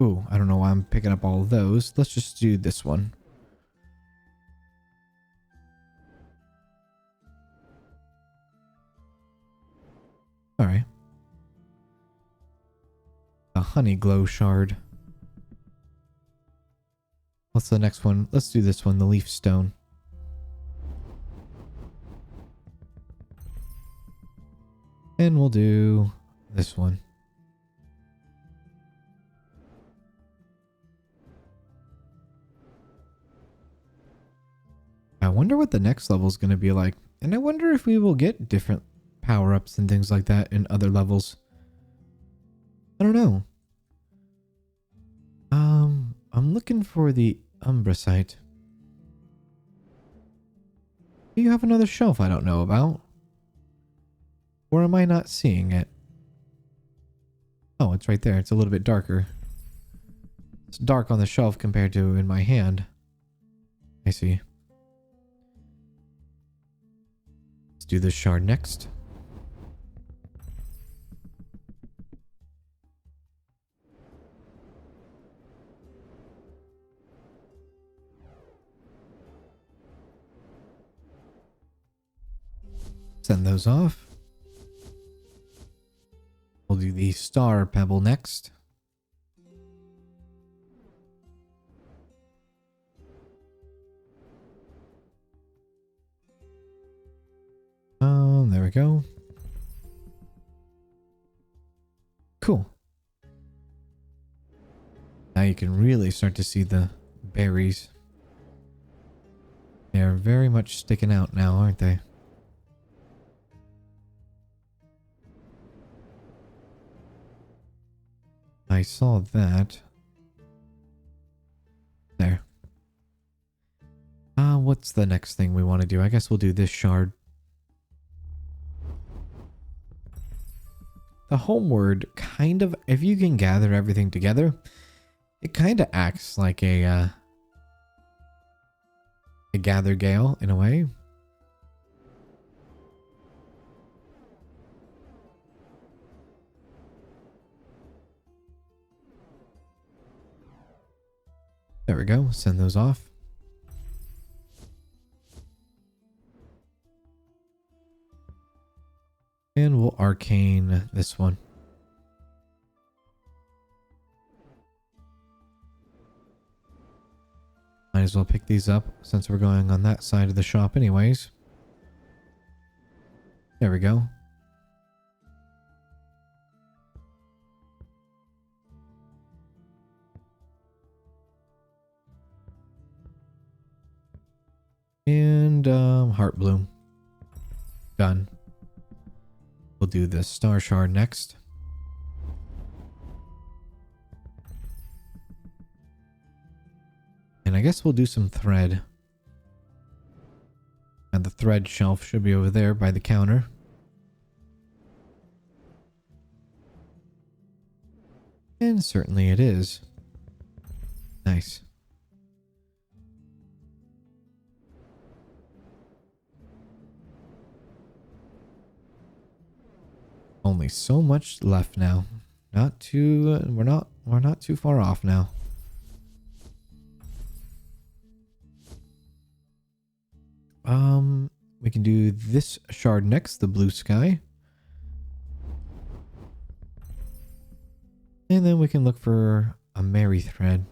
Ooh, I don't know why I'm picking up all of those. Let's just do this one. Alright. A honey glow shard. What's the next one? Let's do this one, the leaf stone. And we'll do this one. I wonder what the next level is going to be like. And I wonder if we will get different power-ups and things like that in other levels. I don't know. I'm looking for the Umbra site. Do you have another shelf I don't know about? Or am I not seeing it? Oh, it's right there. It's a little bit darker. It's dark on the shelf compared to in my hand. I see. Let's do this shard next. Send those off. We'll do the star pebble next. There we go. Cool. Now you can really start to see the berries. They're very much sticking out now, aren't they? I saw that. There. What's the next thing we want to do? I guess we'll do this shard. The homeward kind of, if you can gather everything together, it kind of acts like a gather gale in a way. There we go. Send those off. And we'll arcane this one. Might as well pick these up since we're going on that side of the shop anyways. There we go. And heart bloom. Done. We'll do the star shard next. And I guess we'll do some thread. And the thread shelf should be over there by the counter. And certainly it is. Nice. Only so much left now. Not too we're not too far off now. We can do this shard next, the blue sky. And then we can look for a merry thread.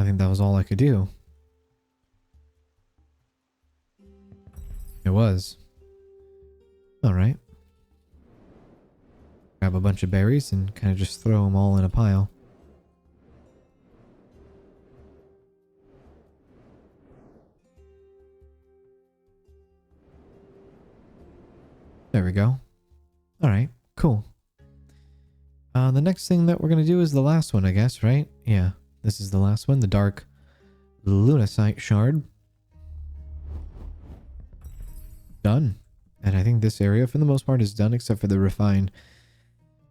I think that was all I could do. It was. Alright. Grab a bunch of berries and kind of just throw them all in a pile. There we go. Alright, cool. The next thing that we're going to do is the last one, I guess, right? Yeah, this is the last one, the dark lunasite shard. Done. And I think this area, for the most part, is done, except for the refined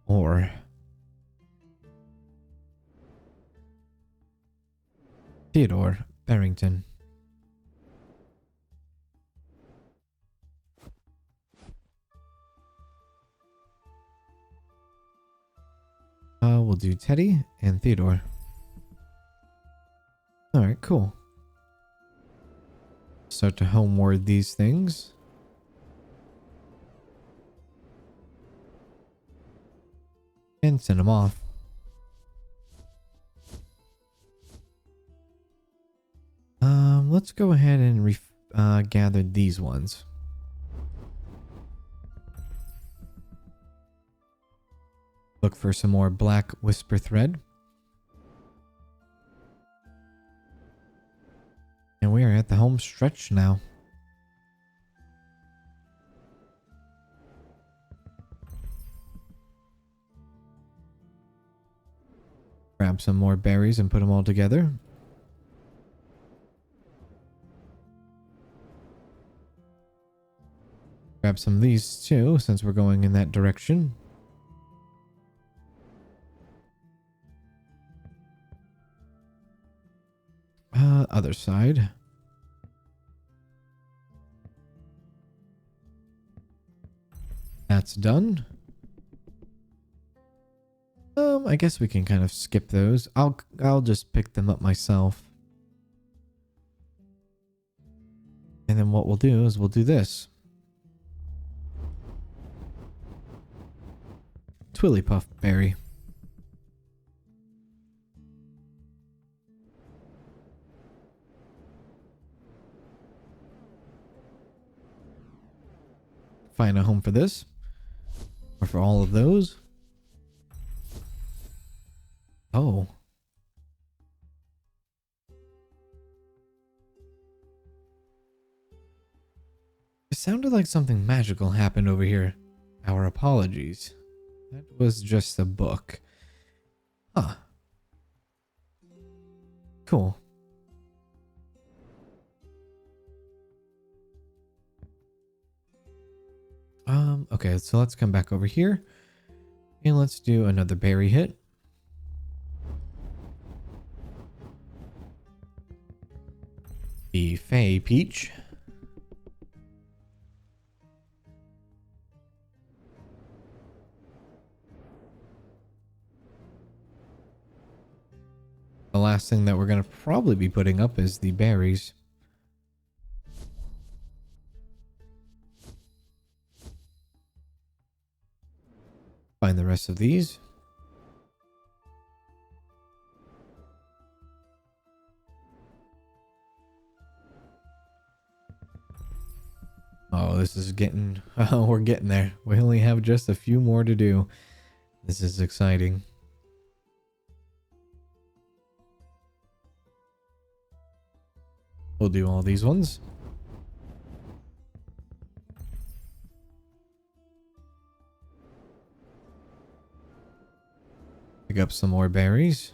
ore. Theodore Barrington. We'll do Teddy and Theodore. Alright, cool. Start to homeward these things. And send them off. Let's go ahead and gathered these ones. Look for some more black whisper thread. And we are at the home stretch now. Grab some more berries and put them all together. Grab some of these too, since we're going in that direction. Other side. That's done. I guess we can kind of skip those. I'll just pick them up myself. And then what we'll do is we'll do this. Twilly Puff Berry. Find a home for this. Or for all of those. Oh. It sounded like something magical happened over here. Our apologies. That was just a book. Huh. Cool. Okay, so let's come back over here. And let's do another berry hit. The Fey Peach. The last thing that we're going to probably be putting up is the berries. Find the rest of these. Oh, this is getting... Oh, we're getting there. We only have just a few more to do. This is exciting. We'll do all these ones. Pick up some more berries.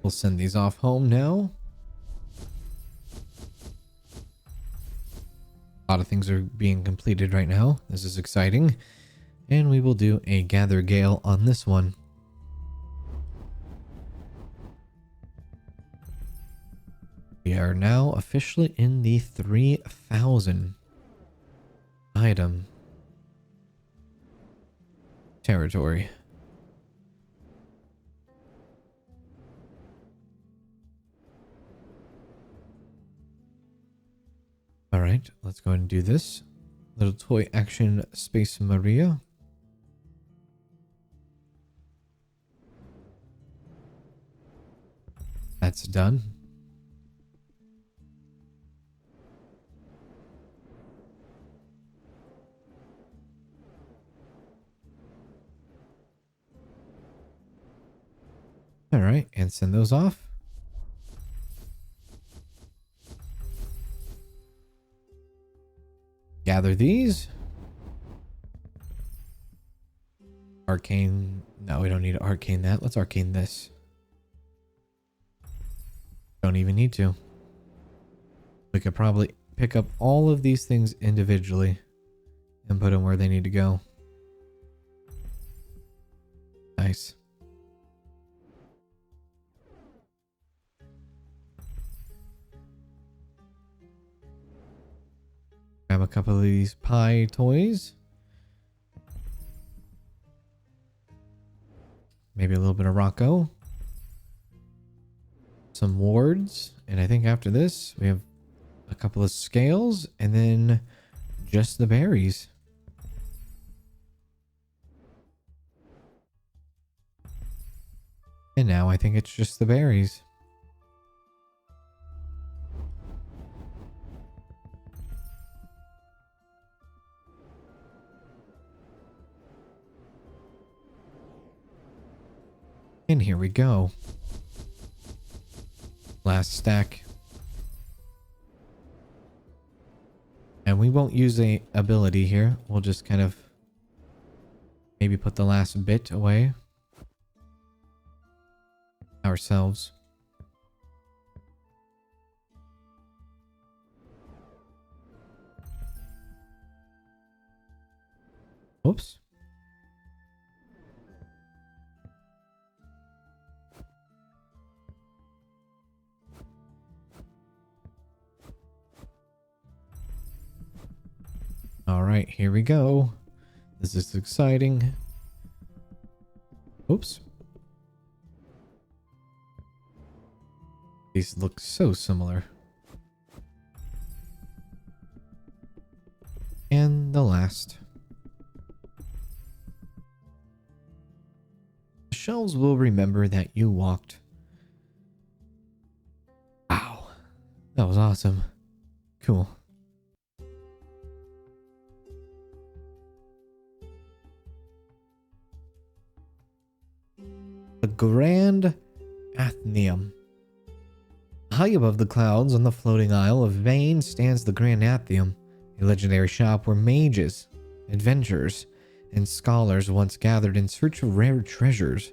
We'll send these off home now. A lot of things are being completed right now. This is exciting. And we will do a gather gale on this one. We are now officially in the 3,000 item territory. All right, let's go ahead and do this. Little toy action Space Maria. That's done. All right, and send those off. Gather these. Arcane. No, we don't need to arcane that. Let's arcane this. Don't even need to. We could probably pick up all of these things individually and put them where they need to go. Nice. Grab a couple of these pie toys. Maybe a little bit of Rocco. Some wards. And I think after this, we have a couple of scales, and then just the berries. And now I think it's just the berries. And here we go. Last stack. And we won't use a ability here. We'll just kind of maybe put the last bit away ourselves. Oops. All right, here we go. This is exciting. Oops. These look so similar. And the last. The shelves will remember that you walked. Wow. That was awesome. Cool. The Grand Athenaeum. High above the clouds on the floating Isle of Vane stands the Grand Athenaeum, a legendary shop where mages, adventurers, and scholars once gathered in search of rare treasures.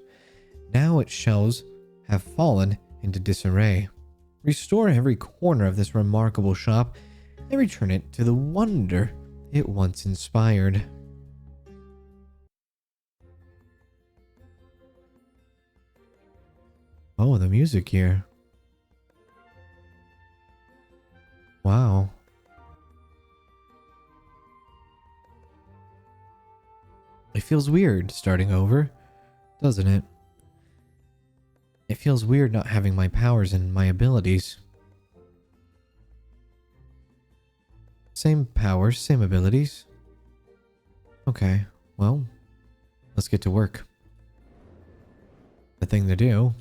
Now its shelves have fallen into disarray. Restore every corner of this remarkable shop and return it to the wonder it once inspired. Oh, the music here. Wow. It feels weird starting over, doesn't it? It feels weird not having my powers and my abilities. Same powers, same abilities. Okay, well, let's get to work. The thing to do.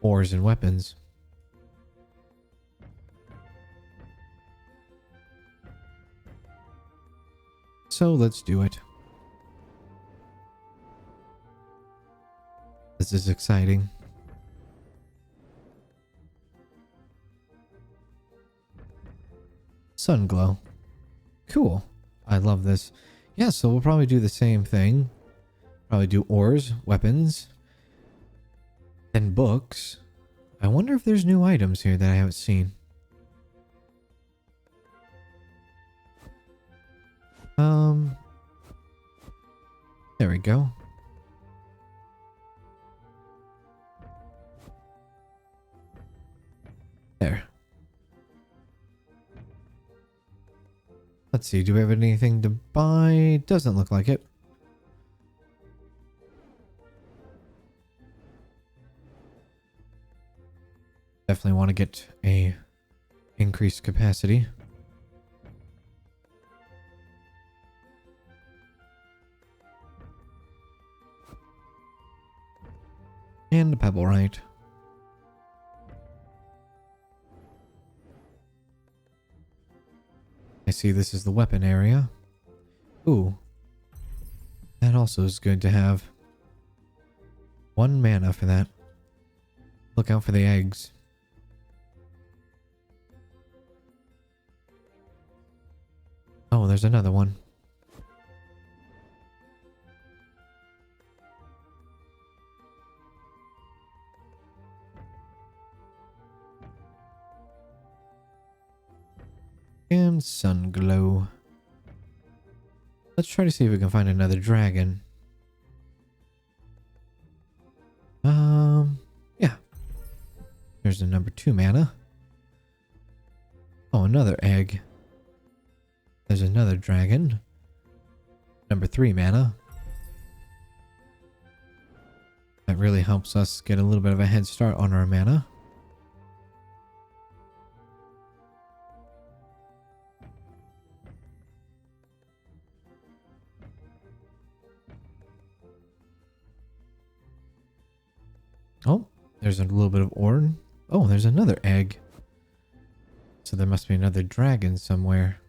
Ores and weapons. So let's do it. This is exciting. Sun glow. Cool. I love this. Yeah, so we'll probably do the same thing. Probably do ores, weapons, then books. I wonder if there's new items here that I haven't seen. There we go. There. Let's see, do we have anything to buy? Doesn't look like it. Definitely want to get a increased capacity. And a pebble right. I see this is the weapon area. Ooh. That also is good to have. 1 mana for that. Look out for the eggs. Oh, there's another one. And sun glow. Let's try to see if we can find another dragon. Yeah. There's the number 2 mana. Oh, another egg. There's another dragon. Number 3 mana. That really helps us get a little bit of a head start on our mana. Oh, there's a little bit of ore. Oh, there's another egg. So there must be another dragon somewhere.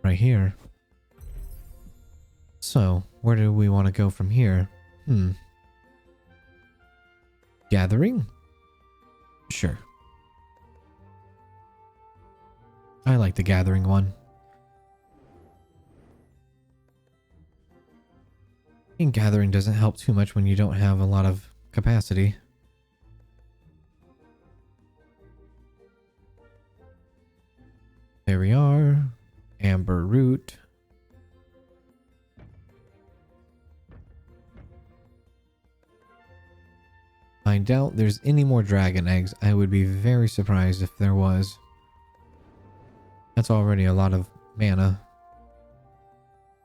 Right here. So, where do we want to go from here? Gathering? Sure. I like the gathering one. And gathering doesn't help too much when you don't have a lot of capacity. There we are. Amber root. I doubt there's any more dragon eggs. I would be very surprised if there was. That's already a lot of mana.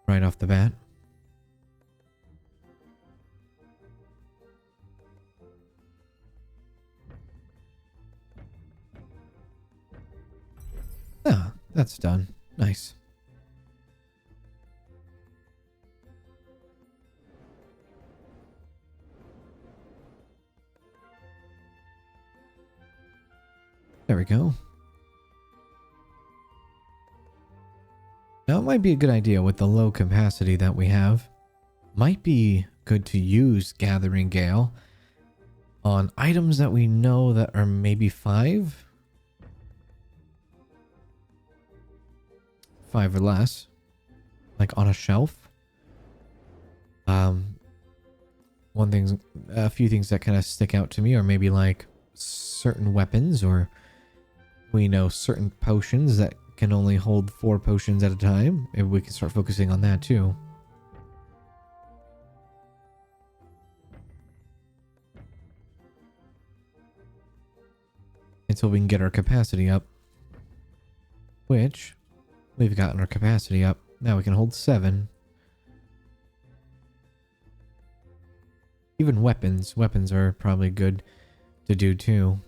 Right off the bat. Ah, that's done. Nice. There we go. Now it might be a good idea with the low capacity that we have. Might be good to use Gathering Gale on items that we know that are maybe 5 or less. Like on a shelf. A few things that kind of stick out to me are maybe like certain weapons, or we know certain potions that can only hold 4 potions at a time. Maybe we can start focusing on that too. Until we can get our capacity up. Which, we've gotten our capacity up. Now we can hold 7. Even weapons. Weapons are probably good to do too.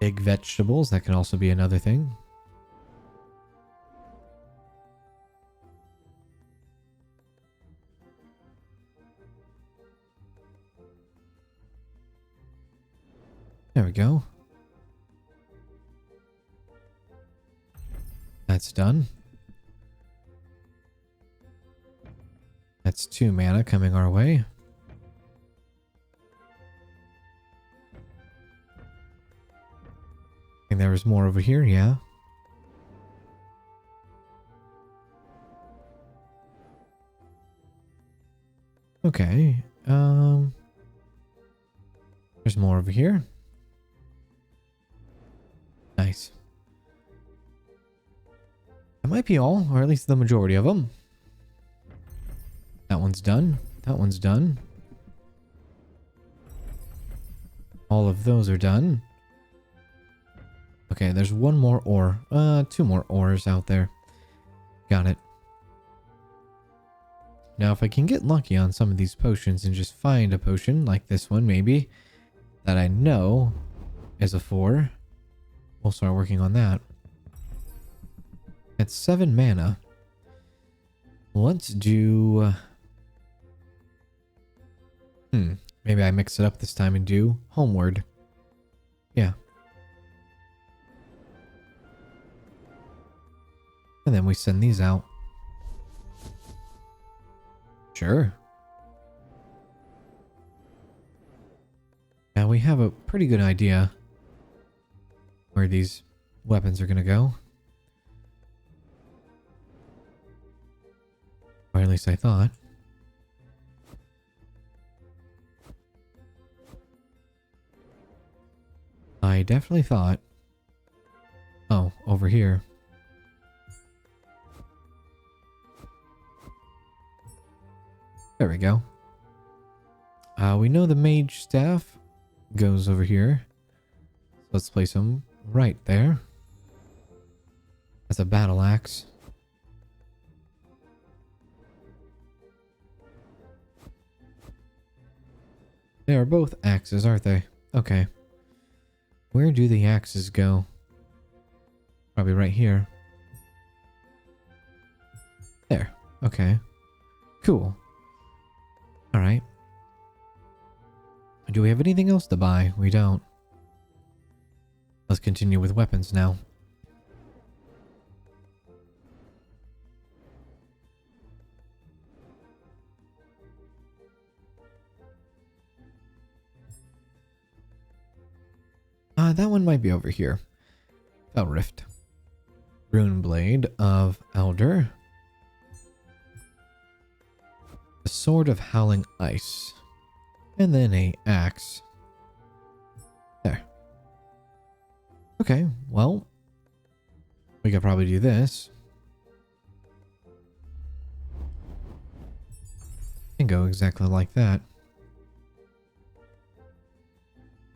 Big vegetables, that can also be another thing. There we go. That's done. That's 2 mana coming our way. And there was more over here, yeah. Okay. There's more over here. Nice. That might be all, or at least the majority of them. That one's done. That one's done. All of those are done. Okay, there's one more ore. 2 more ores out there. Got it. Now, if I can get lucky on some of these potions and just find a potion, like this one maybe, that I know is a 4, we'll start working on that. It's 7 mana. Let's do... maybe I mix it up this time and do Homeward. Yeah. And then we send these out. Sure. Now we have a pretty good idea where these weapons are going to go. Or at least I thought. I definitely thought. Oh, over here. There we go. We know the mage staff goes over here. So let's place them right there. That's a battle axe. They are both axes, aren't they? Okay. Where do the axes go? Probably right here. There. Okay. Cool. Alright. Do we have anything else to buy? We don't. Let's continue with weapons now. That one might be over here. Fell Rift. Rune Blade of Elder. A Sword of Howling Ice. And then a axe. There. Okay, well. We could probably do this. And go exactly like that.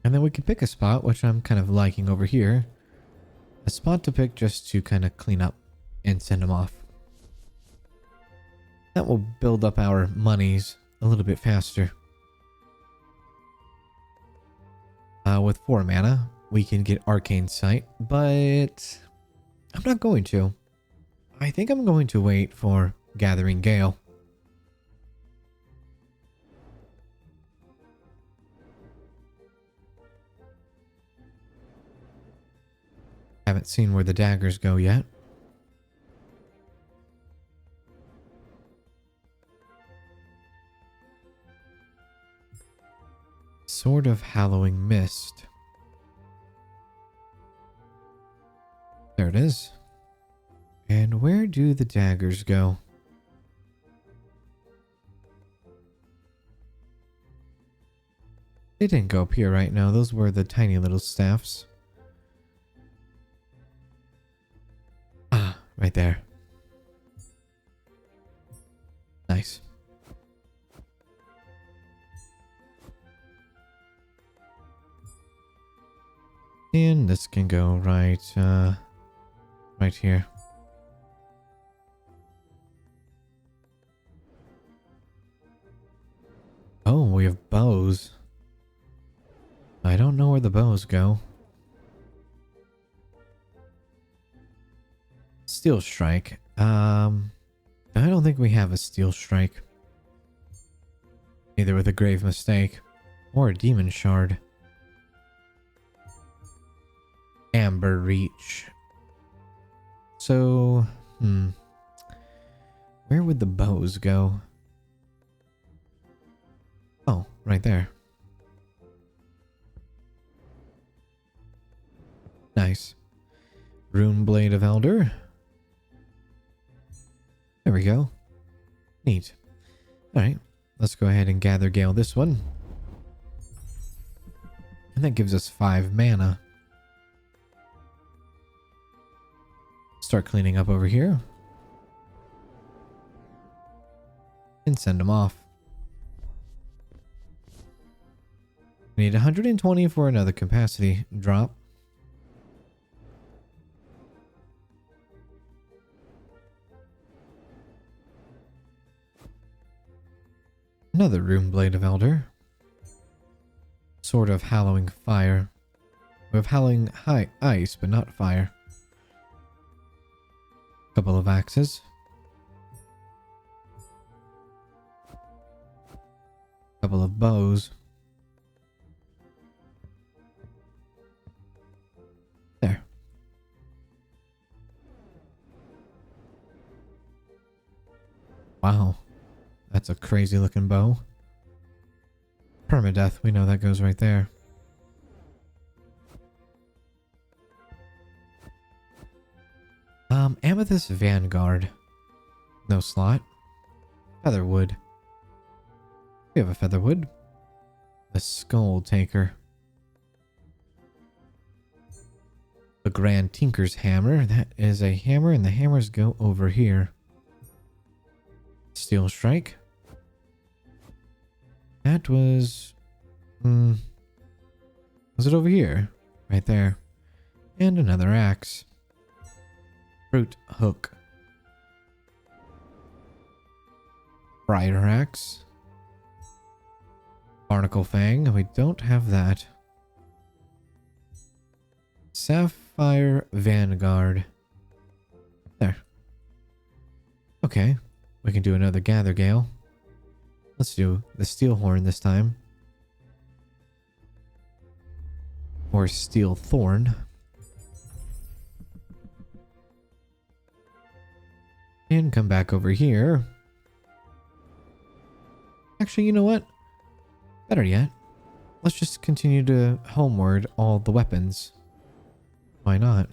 And then we can pick a spot, which I'm kind of liking over here. A spot to pick just to kind of clean up and send them off. That will build up our monies a little bit faster. With 4 mana, we can get Arcane Sight, but I'm not going to. I think I'm going to wait for Gathering Gale. Haven't seen where the daggers go yet. Sword of Hallowing Mist. There it is. And where do the daggers go? They didn't go up here right now. Those were the tiny little staffs. Ah, right there. Nice. And this can go right here. Oh, we have bows. I don't know where the bows go. Steel Strike. I don't think we have a Steel Strike. Either with a Grave Mistake or a Demon Shard. Amber Reach. So, where would the bows go? Oh, right there. Nice. Rune Blade of Elder. There we go. Neat. Alright, let's go ahead and Gather Gale this one. And that gives us 5 mana. Start cleaning up over here. And send them off. We need 120 for another capacity drop. Another Rune Blade of Elder. Sword of Hallowing Fire. We have Howling Ice, but not Fire. Couple of axes. Couple of bows. There. Wow. That's a crazy looking bow. Permadeath, we know that goes right there. Amethyst Vanguard. No slot. Featherwood. We have a Featherwood. The Skull Taker. The Grand Tinker's Hammer. That is a hammer, and the hammers go over here. Steel Strike. That was... was it over here? Right there. And another axe. Fruit Hook. Briar Axe. Barnacle Fang. We don't have that. Sapphire Vanguard. There. Okay. We can do another gather gale. Let's do the steel horn this time. Or steel thorn. And come back over here. Actually, you know what? Better yet. Let's just continue to homeward all the weapons. Why not?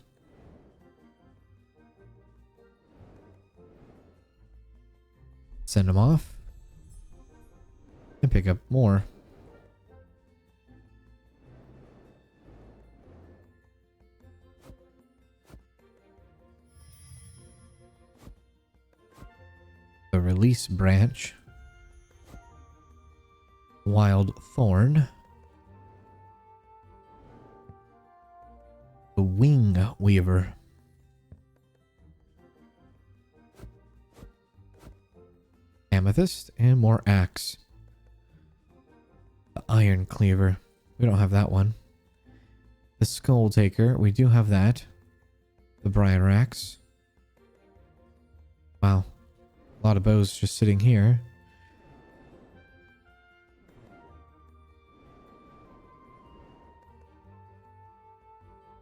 Send them off. And pick up more. The release branch. Wild thorn. The wing weaver. Amethyst and more axe. The iron cleaver. We don't have that one. The skull taker. We do have that. The briar axe. Wow. A lot of bows just sitting here.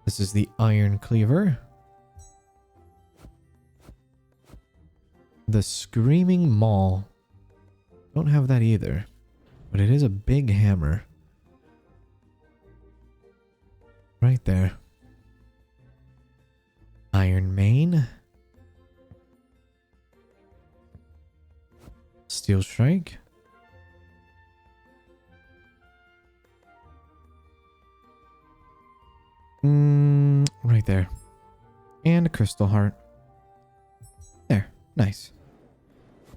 This is the iron cleaver. The screaming maul. Don't have that either. But it is a big hammer. Right there. Iron mane. Steel strike. Right there. And a crystal heart. There. Nice.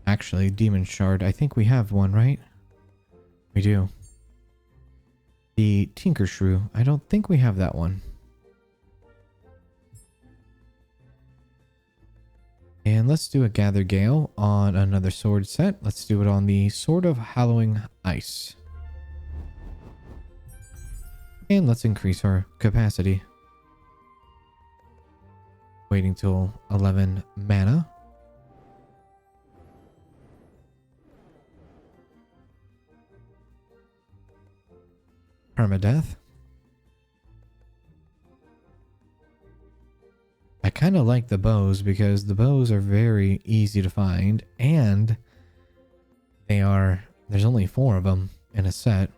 Actually, demon shard. I think we have one, right? We do. The tinker shrew. I don't think we have that one. And let's do a gather gale on another sword set. Let's do it on the Sword of Hallowing Ice. And let's increase our capacity. Waiting till 11 mana. Permadeath. I kind of like the bows because the bows are very easy to find and there's only 4 of them in a set.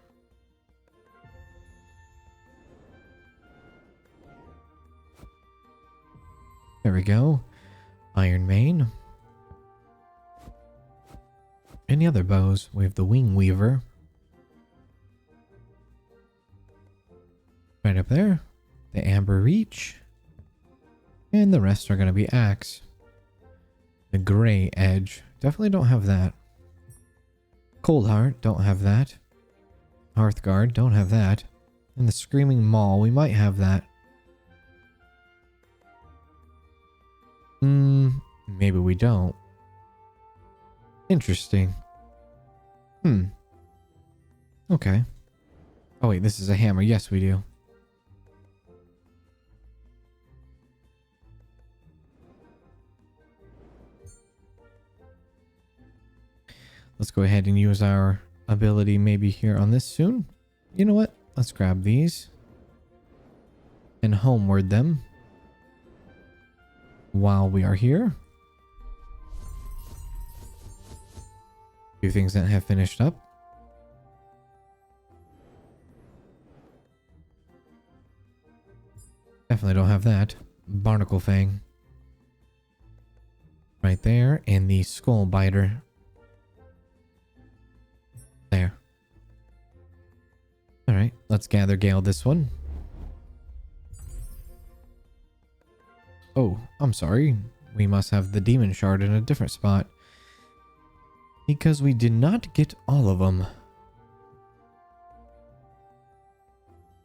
There we go. Iron Mane. Any other bows? We have the Wing Weaver. Right up there. The Amber Reach. And the rest are going to be axe. The Gray Edge. Definitely don't have that. Cold Heart. Don't have that. Hearthguard. Don't have that. And the Screaming Maul. We might have that. Maybe we don't. Interesting. Okay. Oh wait, this is a hammer. Yes, we do. Let's go ahead and use our ability maybe here on this soon. You know what? Let's grab these. And homeward them. While we are here. A few things that have finished up. Definitely don't have that. Barnacle Fang. Right there. And the Skull Biter. There. Alright, let's gather gale this one. Oh, I'm sorry. We must have the demon shard in a different spot. Because we did not get all of them.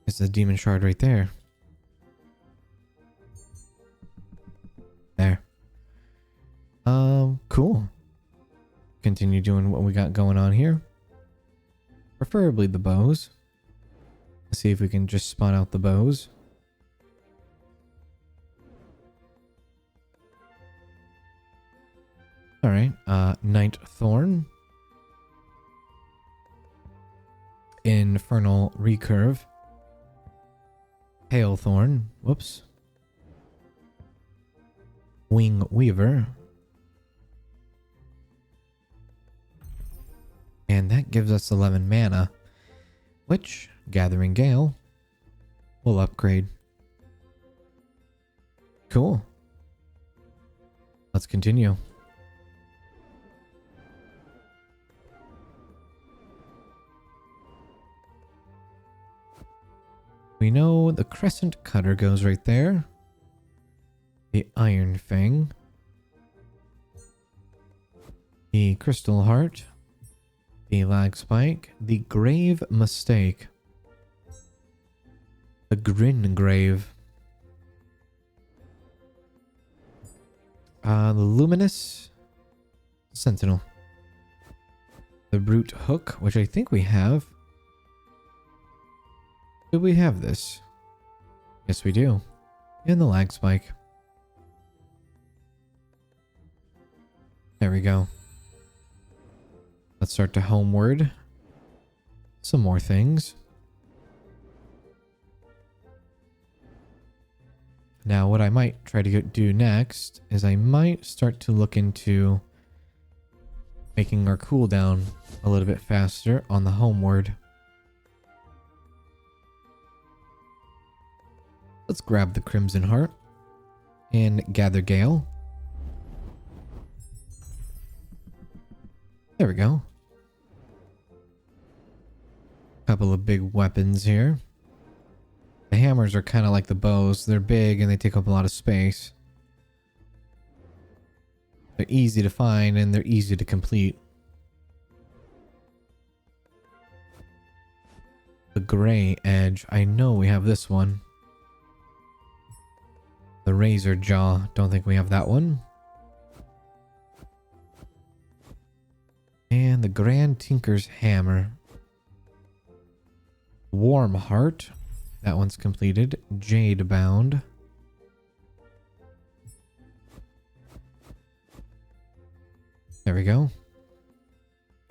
It's the demon shard right there. There. Cool. Continue doing what we got going on here. Preferably the bows. Let's see if we can just spawn out the bows. Alright, Night Thorn. Infernal Recurve. Pale Thorn. Whoops. Wing Weaver. And that gives us 11 mana, which Gathering Gale will upgrade. Cool. Let's continue. We know the Crescent Cutter goes right there. The Iron Fang. The Crystal Heart. The Lag Spike. The Grave Mistake. The Grin Grave. The Luminous Sentinel. The Brute Hook, which I think we have. Do we have this? Yes, we do. And the Lag Spike. There we go. Let's start to homeward. Some more things. Now, what I might try to do next is I might start to look into making our cooldown a little bit faster on the homeward. Let's grab the Crimson Heart and gather Gale. There we go. Couple of big weapons here. The hammers are kind of like the bows. They're big and they take up a lot of space. They're easy to find and they're easy to complete. The Gray Edge. I know we have this one. The Razor Jaw. Don't think we have that one. And the Grand Tinker's Hammer. Warm Heart. That one's completed. Jade Bound. There we go.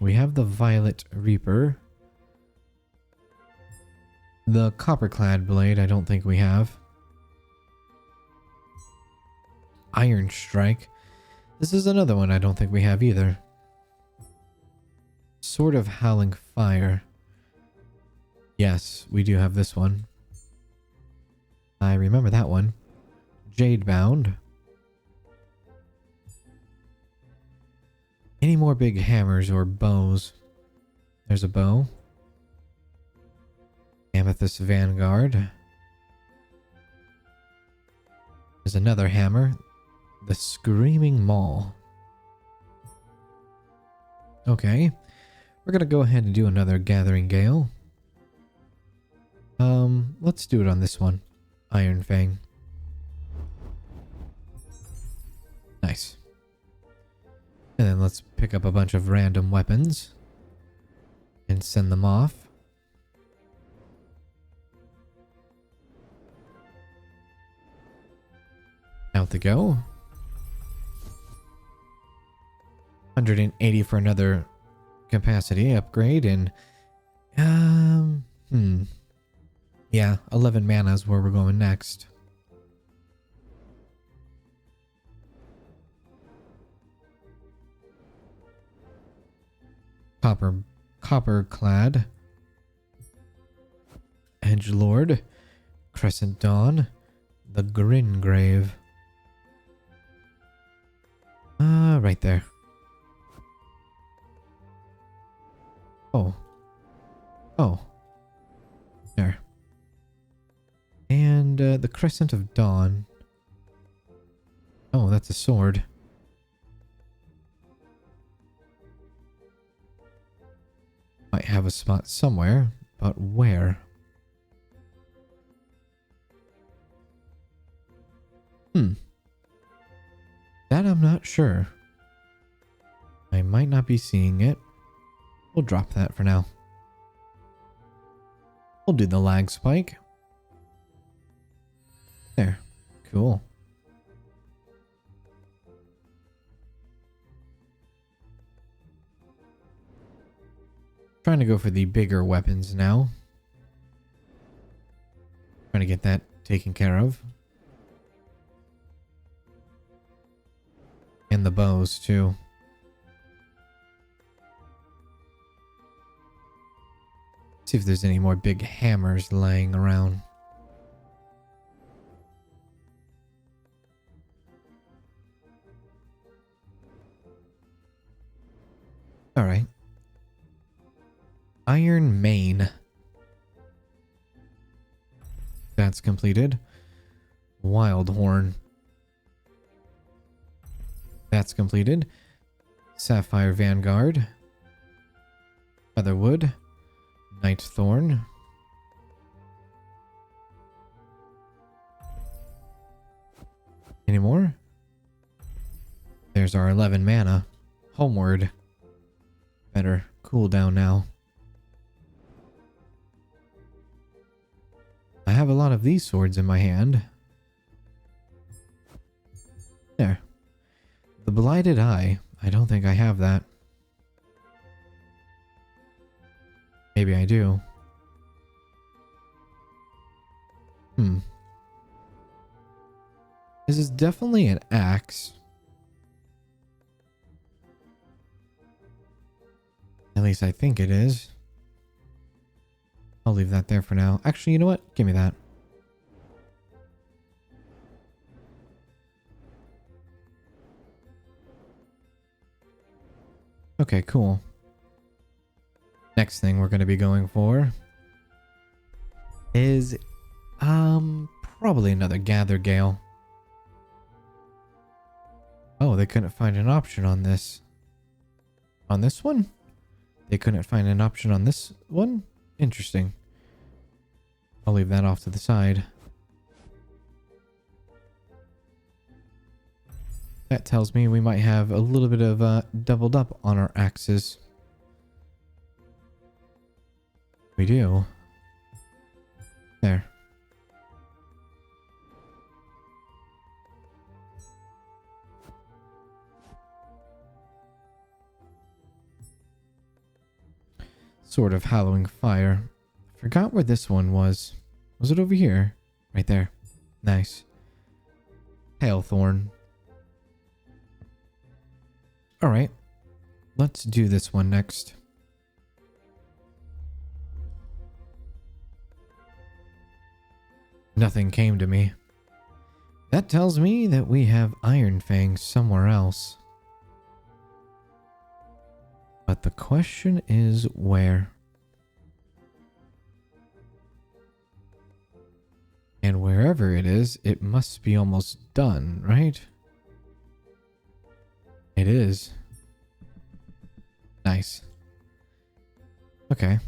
We have the Violet Reaper. The Copperclad Blade, I don't think we have. Iron Strike. This is another one I don't think we have either. Sword of Howling Fire. Yes, we do have this one. I remember that one. Jade Bound. Any more big hammers or bows? There's a bow. Amethyst Vanguard. There's another hammer. The Screaming Maul. Okay. We're gonna go ahead and do another Gathering Gale. Let's do it on this one. Iron Fang. Nice. And then let's pick up a bunch of random weapons and send them off. Out they go. 180 for another capacity upgrade and yeah, 11 mana is where we're going next. Copperclad, Edgelord, Crescent Dawn, the Grin Grave. Right there. Oh. There. And the Crescent of Dawn. Oh, that's a sword. Might have a spot somewhere, but where? That I'm not sure. I might not be seeing it. We'll drop that for now. We'll do the Lag Spike. There. Cool. Trying to go for the bigger weapons now. Trying to get that taken care of. And the bows too. See if there's any more big hammers laying around. All right. Iron Mane. That's completed. Wild Horn. That's completed. Sapphire Vanguard. Featherwood. Night Thorn. Any more? There's our 11 mana. Homeward. Better cool down now. I have a lot of these swords in my hand. There. The Blighted Eye. I don't think I have that. Maybe I do. This is definitely an axe. At least I think it is. I'll leave that there for now. Actually, you know what? Give me that. Okay, cool. Next thing we're going to be going for is probably another Gather Gale. Oh, they couldn't find an option on this. On this one? They couldn't find an option on this one? Interesting. I'll leave that off to the side. That tells me we might have a little bit of doubled up on our axes. We do. There. Sword of Hallowing Fire. Forgot where this one was. Was it over here? Right there. Nice. Hailthorn. Alright. Let's do this one next. Nothing came to me. That tells me that we have Iron Fangs somewhere else. But the question is where? And wherever it is, it must be almost done, right? It is. Nice. Okay.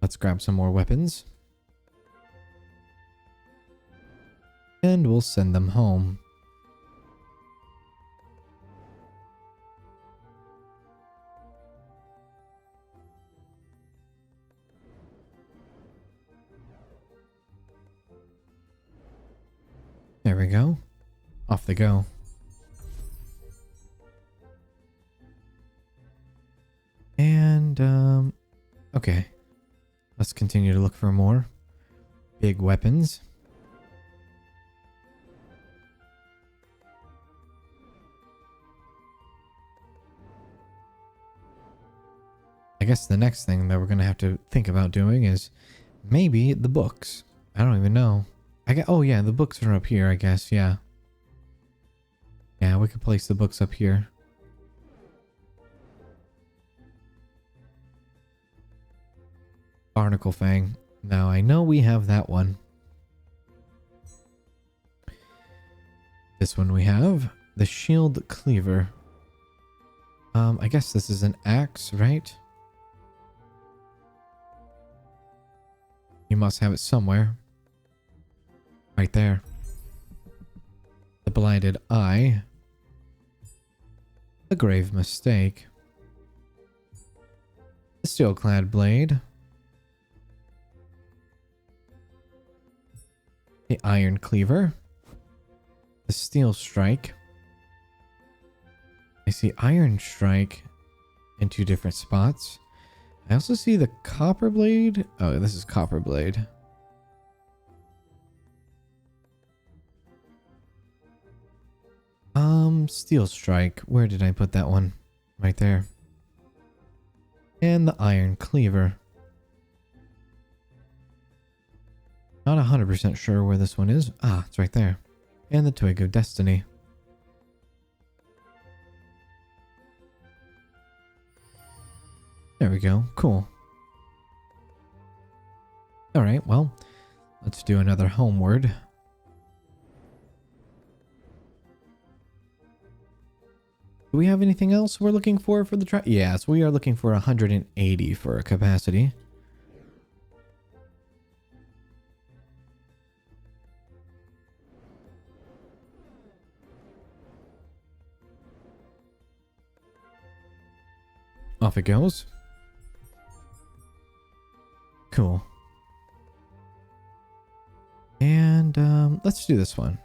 Let's grab some more weapons. And we'll send them home. There we go. Off they go. And, okay. Let's continue to look for more big weapons. I guess the next thing that we're going to have to think about doing is maybe the books. I don't even know. Oh yeah, the books are up here, I guess, yeah. Yeah, we could place the books up here. Barnacle Fang. Now, I know we have that one. This one we have. The Shield Cleaver. I guess this is an axe, right? You must have it somewhere. Right there. The Blighted Eye. The Grave Mistake. The Steel-clad Blade. The Iron Cleaver. The Steel Strike. I see Iron Strike. in 2 different spots. I also see the copper blade. Oh, this is copper blade. Steel strike. Where did I put that one? Right there. And the iron cleaver. Not 100% sure where this one is. Ah, it's right there. And the twig of destiny. There we go. Cool. Alright, well, let's do another homeward. Do we have anything else we're looking for the track? Yes, we are looking for 180 for a capacity. Off it goes. Cool. And let's do this one.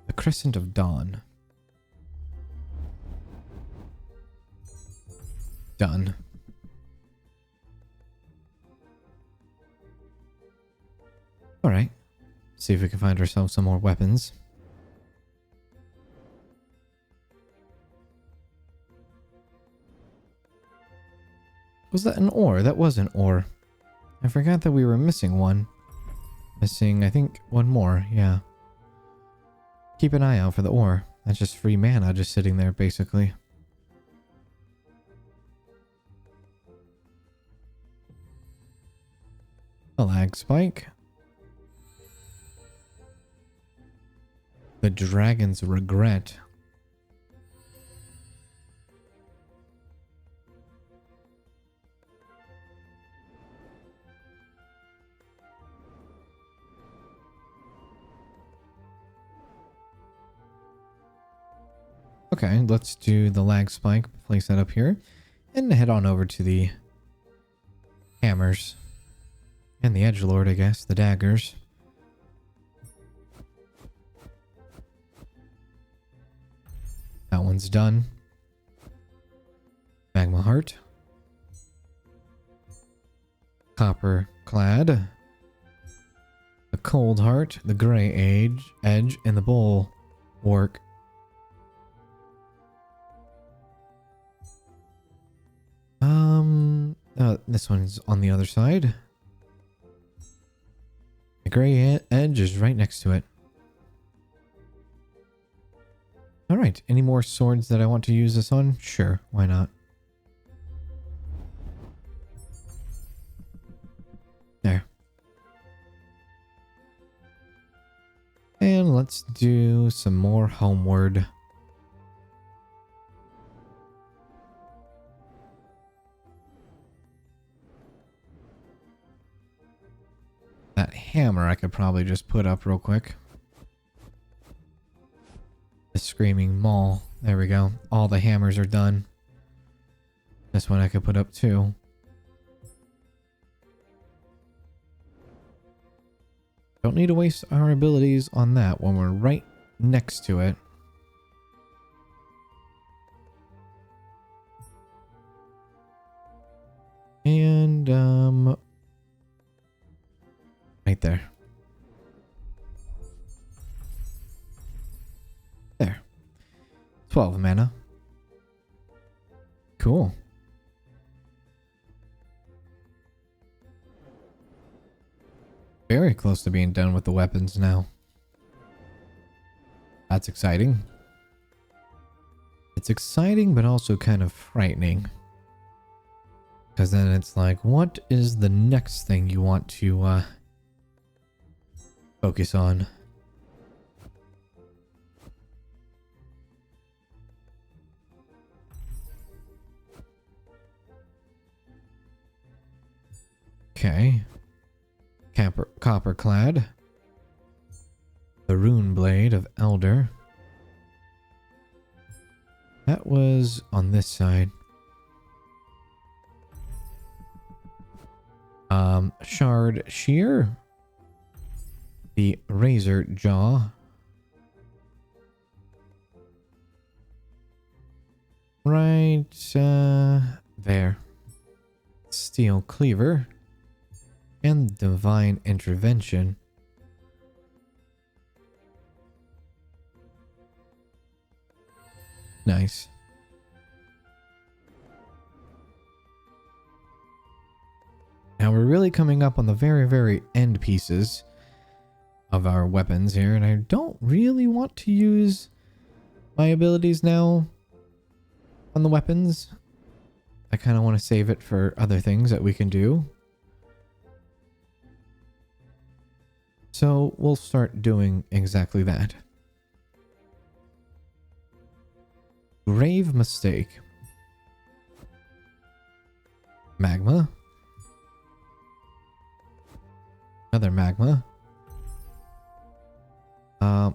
The Crescent of Dawn. Done. Alright. See if we can find ourselves some more weapons. Was that an ore? That was an ore. I forgot that we were missing one. Missing, I think, one more. Yeah. Keep an eye out for the ore. That's just free mana just sitting there, basically. A lag spike. The Dragon's Regret. Okay, let's do the lag spike. Place that up here. And head on over to the hammers. And the edgelord, I guess. The daggers. That one's done. Magma heart. Copper clad. The cold heart. The gray edge. And the bull work. This one's on the other side. The gray edge is right next to it. Alright, any more swords that I want to use this on? Sure, why not? There. And let's do some more homeward. That hammer I could probably just put up real quick. The Screaming Maul. There we go. All the hammers are done. This one I could put up too. Don't need to waste our abilities on that when we're right next to it. And, right there. There. 12 mana. Cool. Very close to being done with the weapons now. That's exciting. It's exciting, but also kind of frightening. Because then it's like, what is the next thing you want to focus on? Okay. Copper clad. The rune blade of Elder. That was on this side. Shard shear. The razor jaw. Right, there. Steel Cleaver. And Divine Intervention. Nice. Now we're really coming up on the very, very end pieces of our weapons here, and I don't really want to use my abilities now on the weapons. I kind of want to save it for other things that we can do. So we'll start doing exactly that. Grave mistake. Magma. Another magma.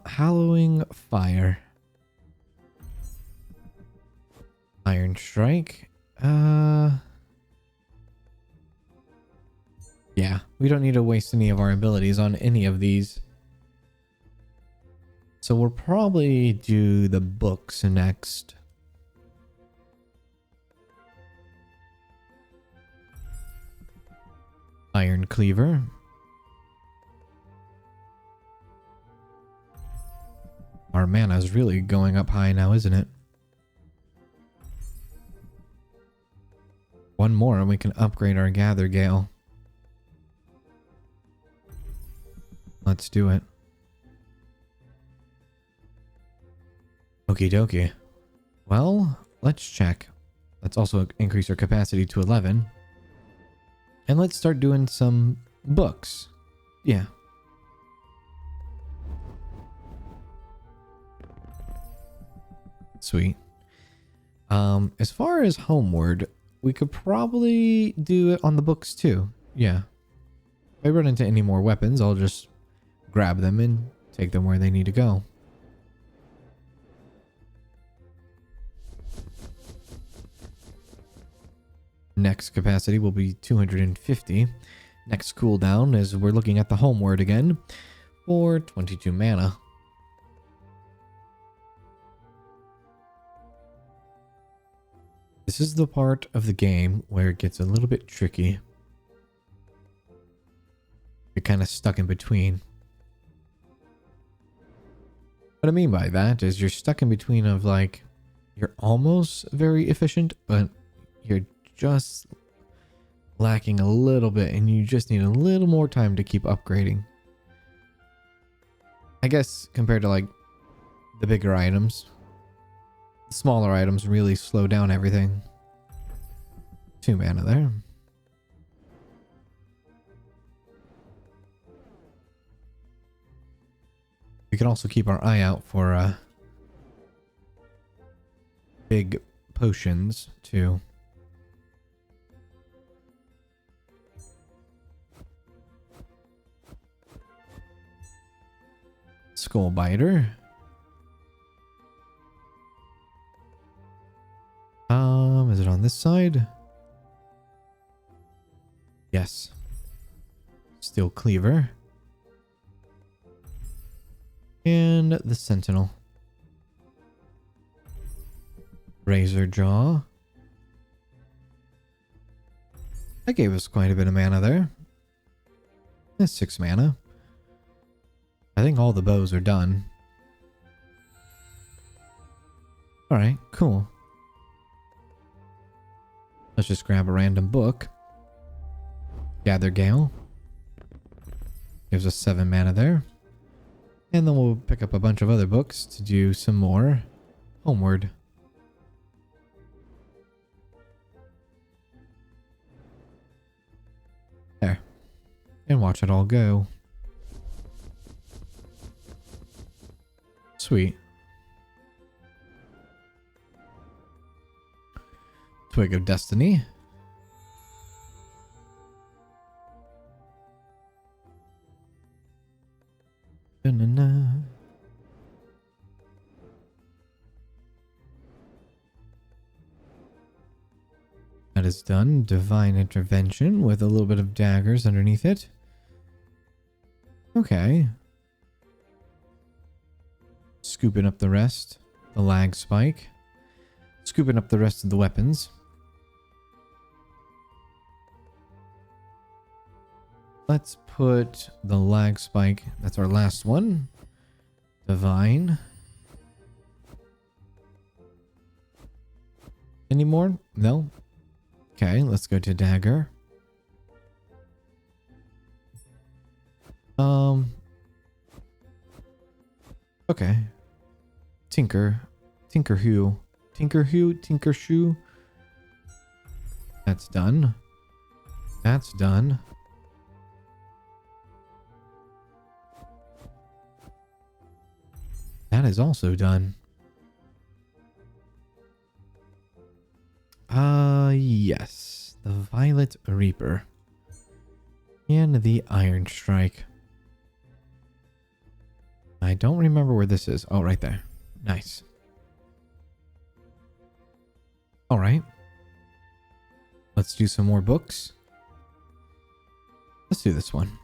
Hallowing fire. Iron strike. Yeah, we don't need to waste any of our abilities on any of these. So we'll probably do the books next. Iron cleaver. Our mana is really going up high now, isn't it? One more and we can upgrade our Gather Gale. Let's do it. Okie dokie. Well, let's check. Let's also increase our capacity to 11. And let's start doing some books. Yeah. Sweet. As far as Homeward, we could probably do it on the books too. Yeah. If I run into any more weapons, I'll just grab them and take them where they need to go. Next capacity will be 250. Next cooldown is we're looking at the Homeward again for 22 mana. This is the part of the game where it gets a little bit tricky. You're kind of stuck in between. What I mean by that is you're stuck in between of like, you're almost very efficient, but you're just lacking a little bit and you just need a little more time to keep upgrading. I guess compared to like the bigger items, the smaller items really slow down everything. 2 mana there. We can also keep our eye out for big potions too. Skull biter. Is it on this side? Yes. Steel cleaver. And the sentinel. Razor jaw. That gave us quite a bit of mana there. That's 6 mana. I think all the bows are done. Alright, cool. Let's just grab a random book. Gather Gale. Gives us 7 mana there. And then we'll pick up a bunch of other books to do some more Homeward. There. And watch it all go. Sweet. Twig of Destiny. Da-na-na. That is done. Divine Intervention with a little bit of daggers underneath it. Okay. Scooping up the rest. The lag spike. scooping up the rest of the weapons. Let's put the lag spike. That's our last one. Divine. Any more? No? Okay, let's go to dagger. Okay. Tinker Hue. Tinker Shoe. That's done. That's done. That is also done. Yes. The Violet Reaper. And the Iron Strike. I don't remember where this is. Oh, right there. Nice. All right. Let's do some more books. Let's do this one.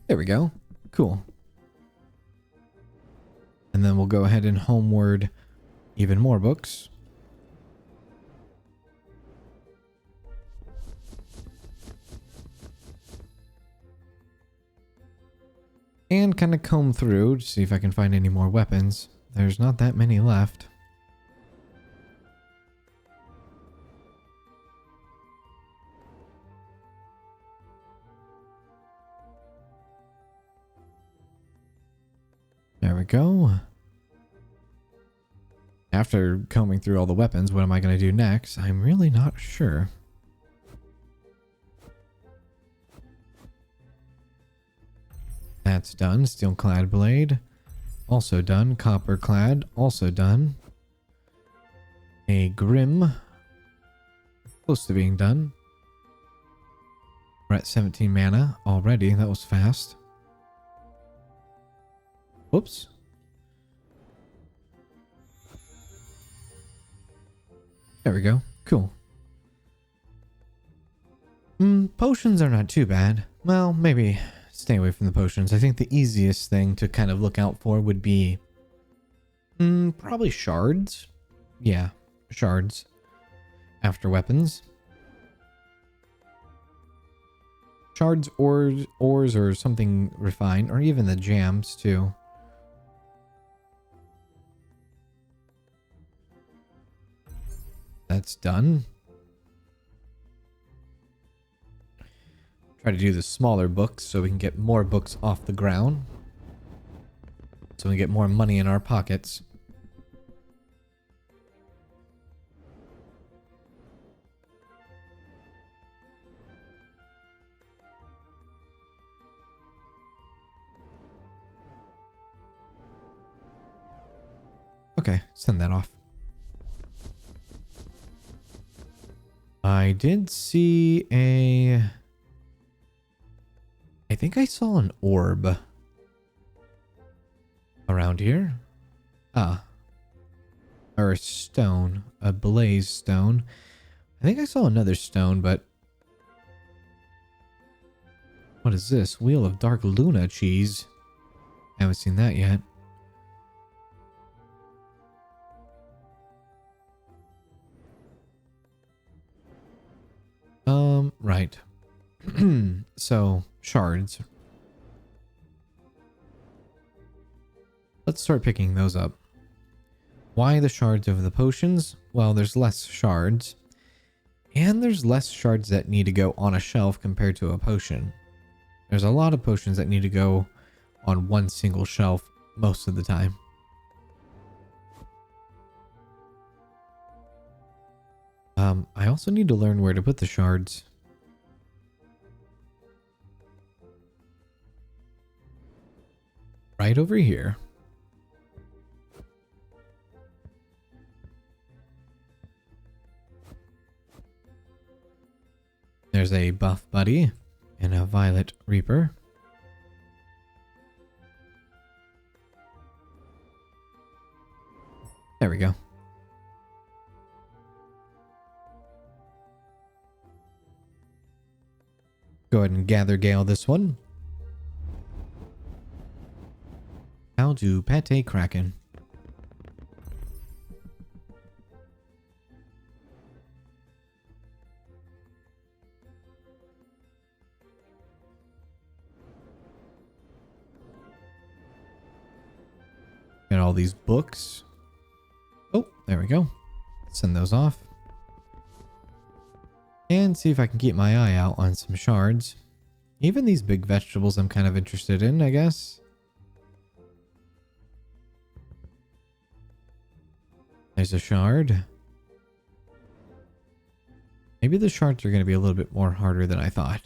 There we go. Cool. And then we'll go ahead and homeward even more books. And kind of comb through to see if I can find any more weapons. There's not that many left. There we go. After combing through all the weapons, what am I going to do next? I'm really not sure. That's done. Steel-clad blade. Also done. Copper-clad. Also done. A grim. Close to being done. We're at 17 mana already. That was fast. Whoops. There we go. Cool. Potions are not too bad. Well, maybe stay away from the potions. I think the easiest thing to kind of look out for would be probably shards. Yeah, shards. After weapons. Shards, ores, or something refined, or even the jams too. That's done. Try to do the smaller books so we can get more books off the ground. So we get more money in our pockets. Okay, send that off. I did see a... I think I saw an orb around here. Ah. Or a stone. A blaze stone. I think I saw another stone, but... What is this? Wheel of Dark Luna cheese. I haven't seen that yet. Right. So, shards. Let's start picking those up. Why the shards over the potions? Well, there's less shards. And there's less shards that need to go on a shelf compared to a potion. There's a lot of potions that need to go on one single shelf most of the time. I also need to learn where to put the shards. Right over here. There's a buff buddy and a violet reaper. There we go. Go ahead and gather gale this one. how to pet a kraken. Got all these books. Oh, there we go. Send those off. And see if I can keep my eye out on some shards. Even these big vegetables I'm kind of interested in, I guess. There's a shard. Maybe the shards are going to be a little bit more harder than I thought.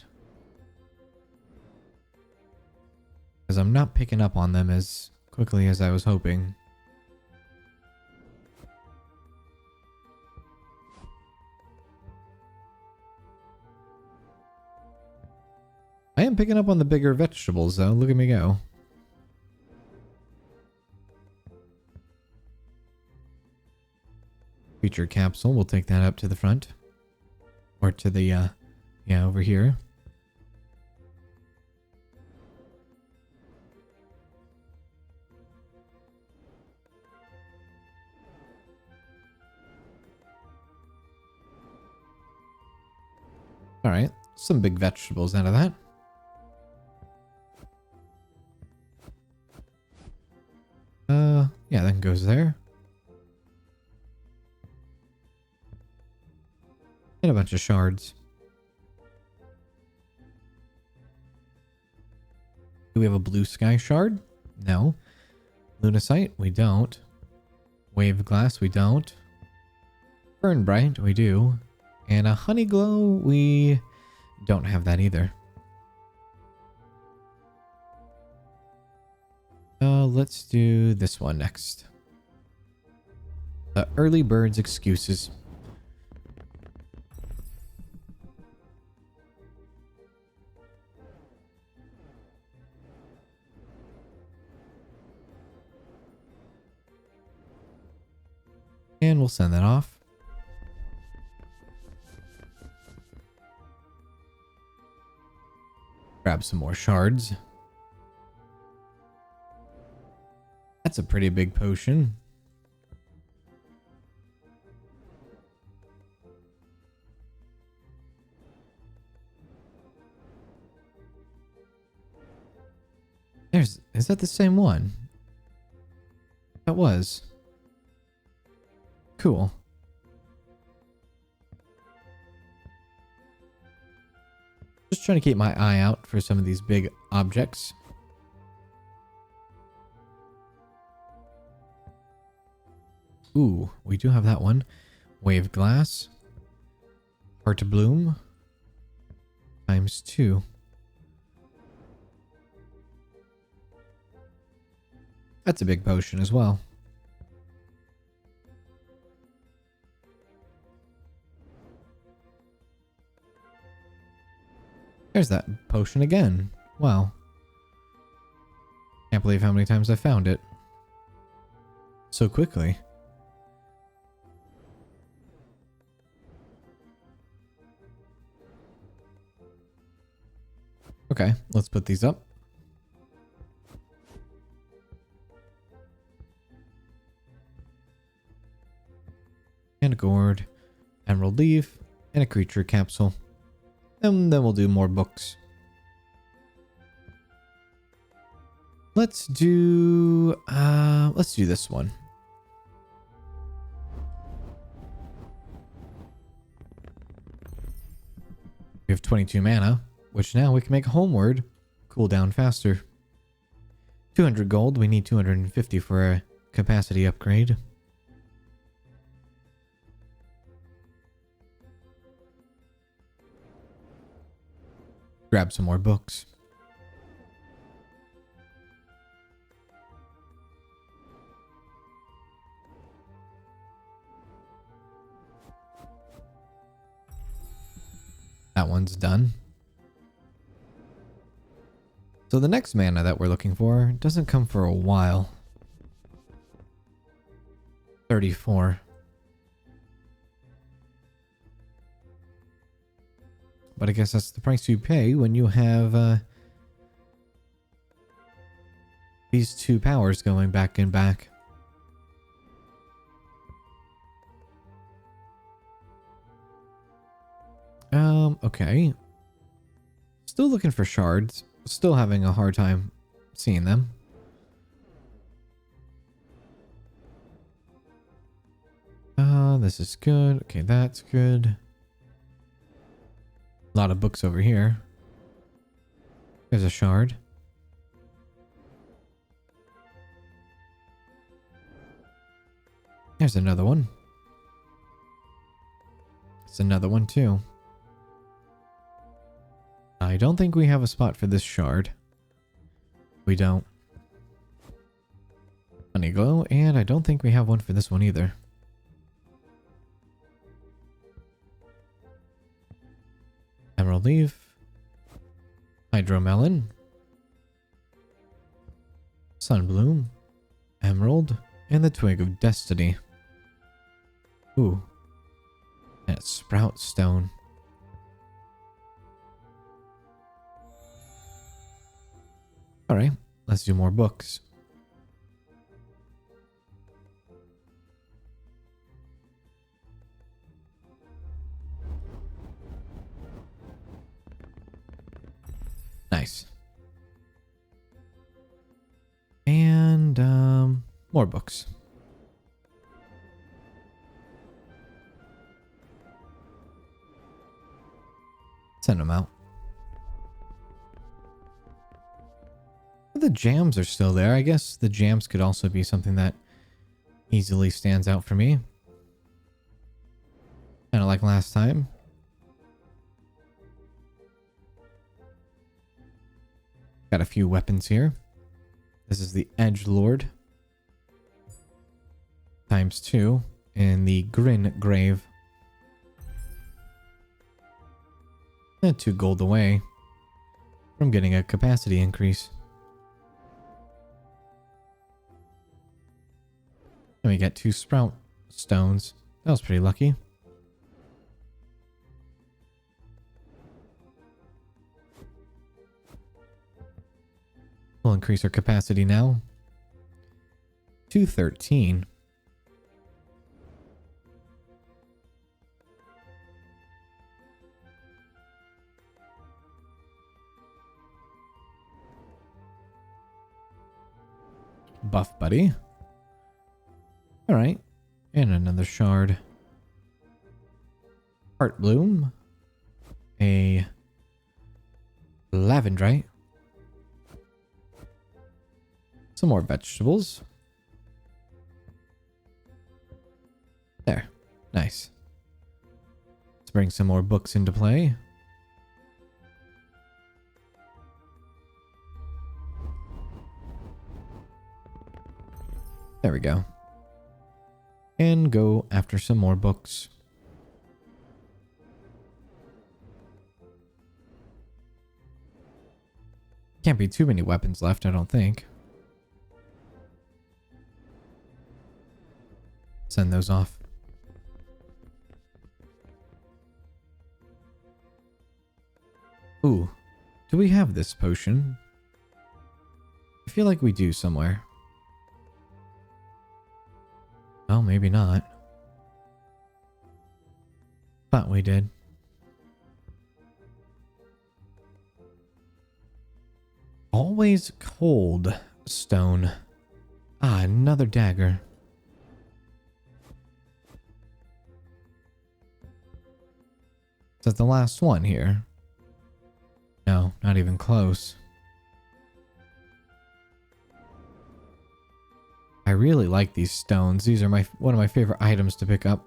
Because I'm not picking up on them as quickly as I was hoping. I am picking up on the bigger vegetables though. Look at me go. Feature capsule. We'll take that up to the front. Or to the, yeah, over here. Alright, some big vegetables out of that. Yeah, that goes there. And a bunch of shards. Do we have a blue sky shard? No. Lunacite? We don't. Wave glass? We don't. Burn bright? We do. And a honey glow? We don't have that either. Let's do this one next. Early bird's excuses. And we'll send that off. Grab some more shards. That's a pretty big potion. Is that the same one? That was. Cool. Just trying to keep my eye out for some of these big objects. Ooh, we do have that one. Wave glass. Heart to bloom. ×2. That's a big potion as well. There's that potion again. Wow. Can't believe how many times I found it. So quickly. Okay, let's put these up. And a gourd, emerald leaf, and a creature capsule. And then we'll do more books. Let's do this one. We have 22 mana, which now we can make homeward cool down faster. 200 gold, we need 250 for a capacity upgrade. Grab some more books. That one's done. So the next mana that we're looking for doesn't come for a while. 34. But I guess that's the price you pay when you have these two powers going back and back. Okay. Still looking for shards. Still having a hard time seeing them. This is good. Okay, that's good. A lot of books over here. There's a shard. There's another one. It's another one too. I don't think we have a spot for this shard. We don't. Honey glow, and I don't think we have one for this one either. Emerald leaf. Hydromelon. Sunbloom. Emerald. And the twig of destiny. Ooh. And sprout stone. Alright, let's do more books. Nice. And, more books. Send them out. The jams are still there. I guess the jams could also be something that easily stands out for me. Kind of like last time. Got a few weapons here. This is the Edgelord. ×2. And the Grin Grave. And 2 gold away from getting a capacity increase. And we get 2 sprout stones. That was pretty lucky. We'll increase our capacity now. 213. Buff buddy. Alright. And another shard. Heart bloom. A lavendrite. Some more vegetables. There. Nice. Let's bring some more books into play. There we go. And go after some more books. Can't be too many weapons left, I don't think. Send those off. Ooh, do we have this potion? I feel like we do somewhere. Well, maybe not. Thought we did. Always cold stone. Ah, another dagger. Is that the last one here? No, not even close. I really like these stones. These are one of my favorite items to pick up.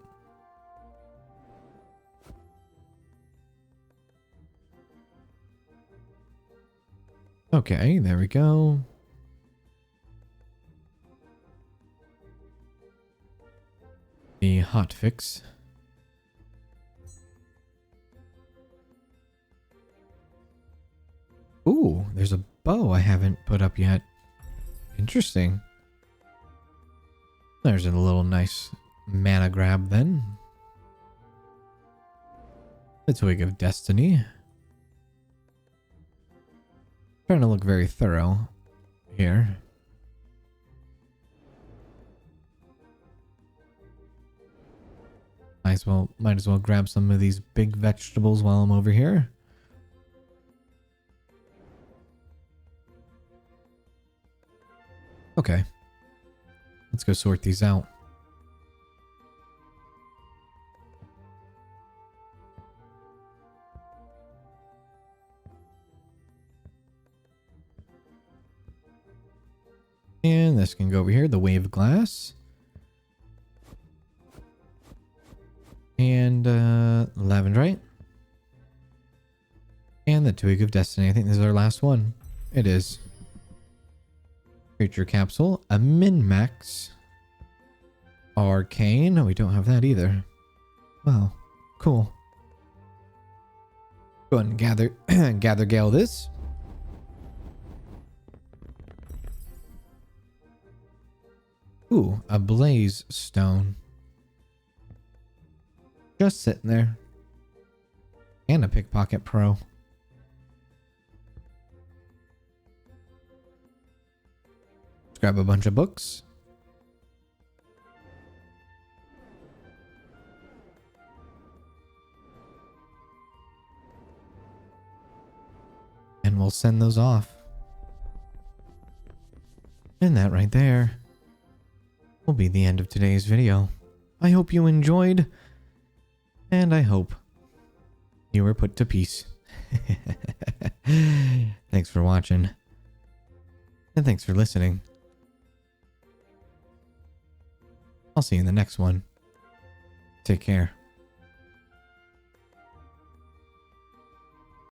Okay, there we go. The hotfix. Ooh, there's a bow I haven't put up yet. Interesting. There's a little nice mana grab then. The Twig of Destiny. Trying to look very thorough here. Might as well grab some of these big vegetables while I'm over here. Okay. Let's go sort these out. And this can go over here, the wave glass. And lavendrite. And the twig of destiny. I think this is our last one. It is. Creature capsule. A min-max. Arcane. No, we don't have that either. Wow. Cool. Go ahead and gather gale this. Ooh, a blaze stone. Just sitting there. And a pickpocket pro. Let's grab a bunch of books. And we'll send those off. And that right there will be the end of today's video. I hope you enjoyed. And I hope you were put to peace. Thanks for watching. And thanks for listening. I'll see you in the next one. Take care.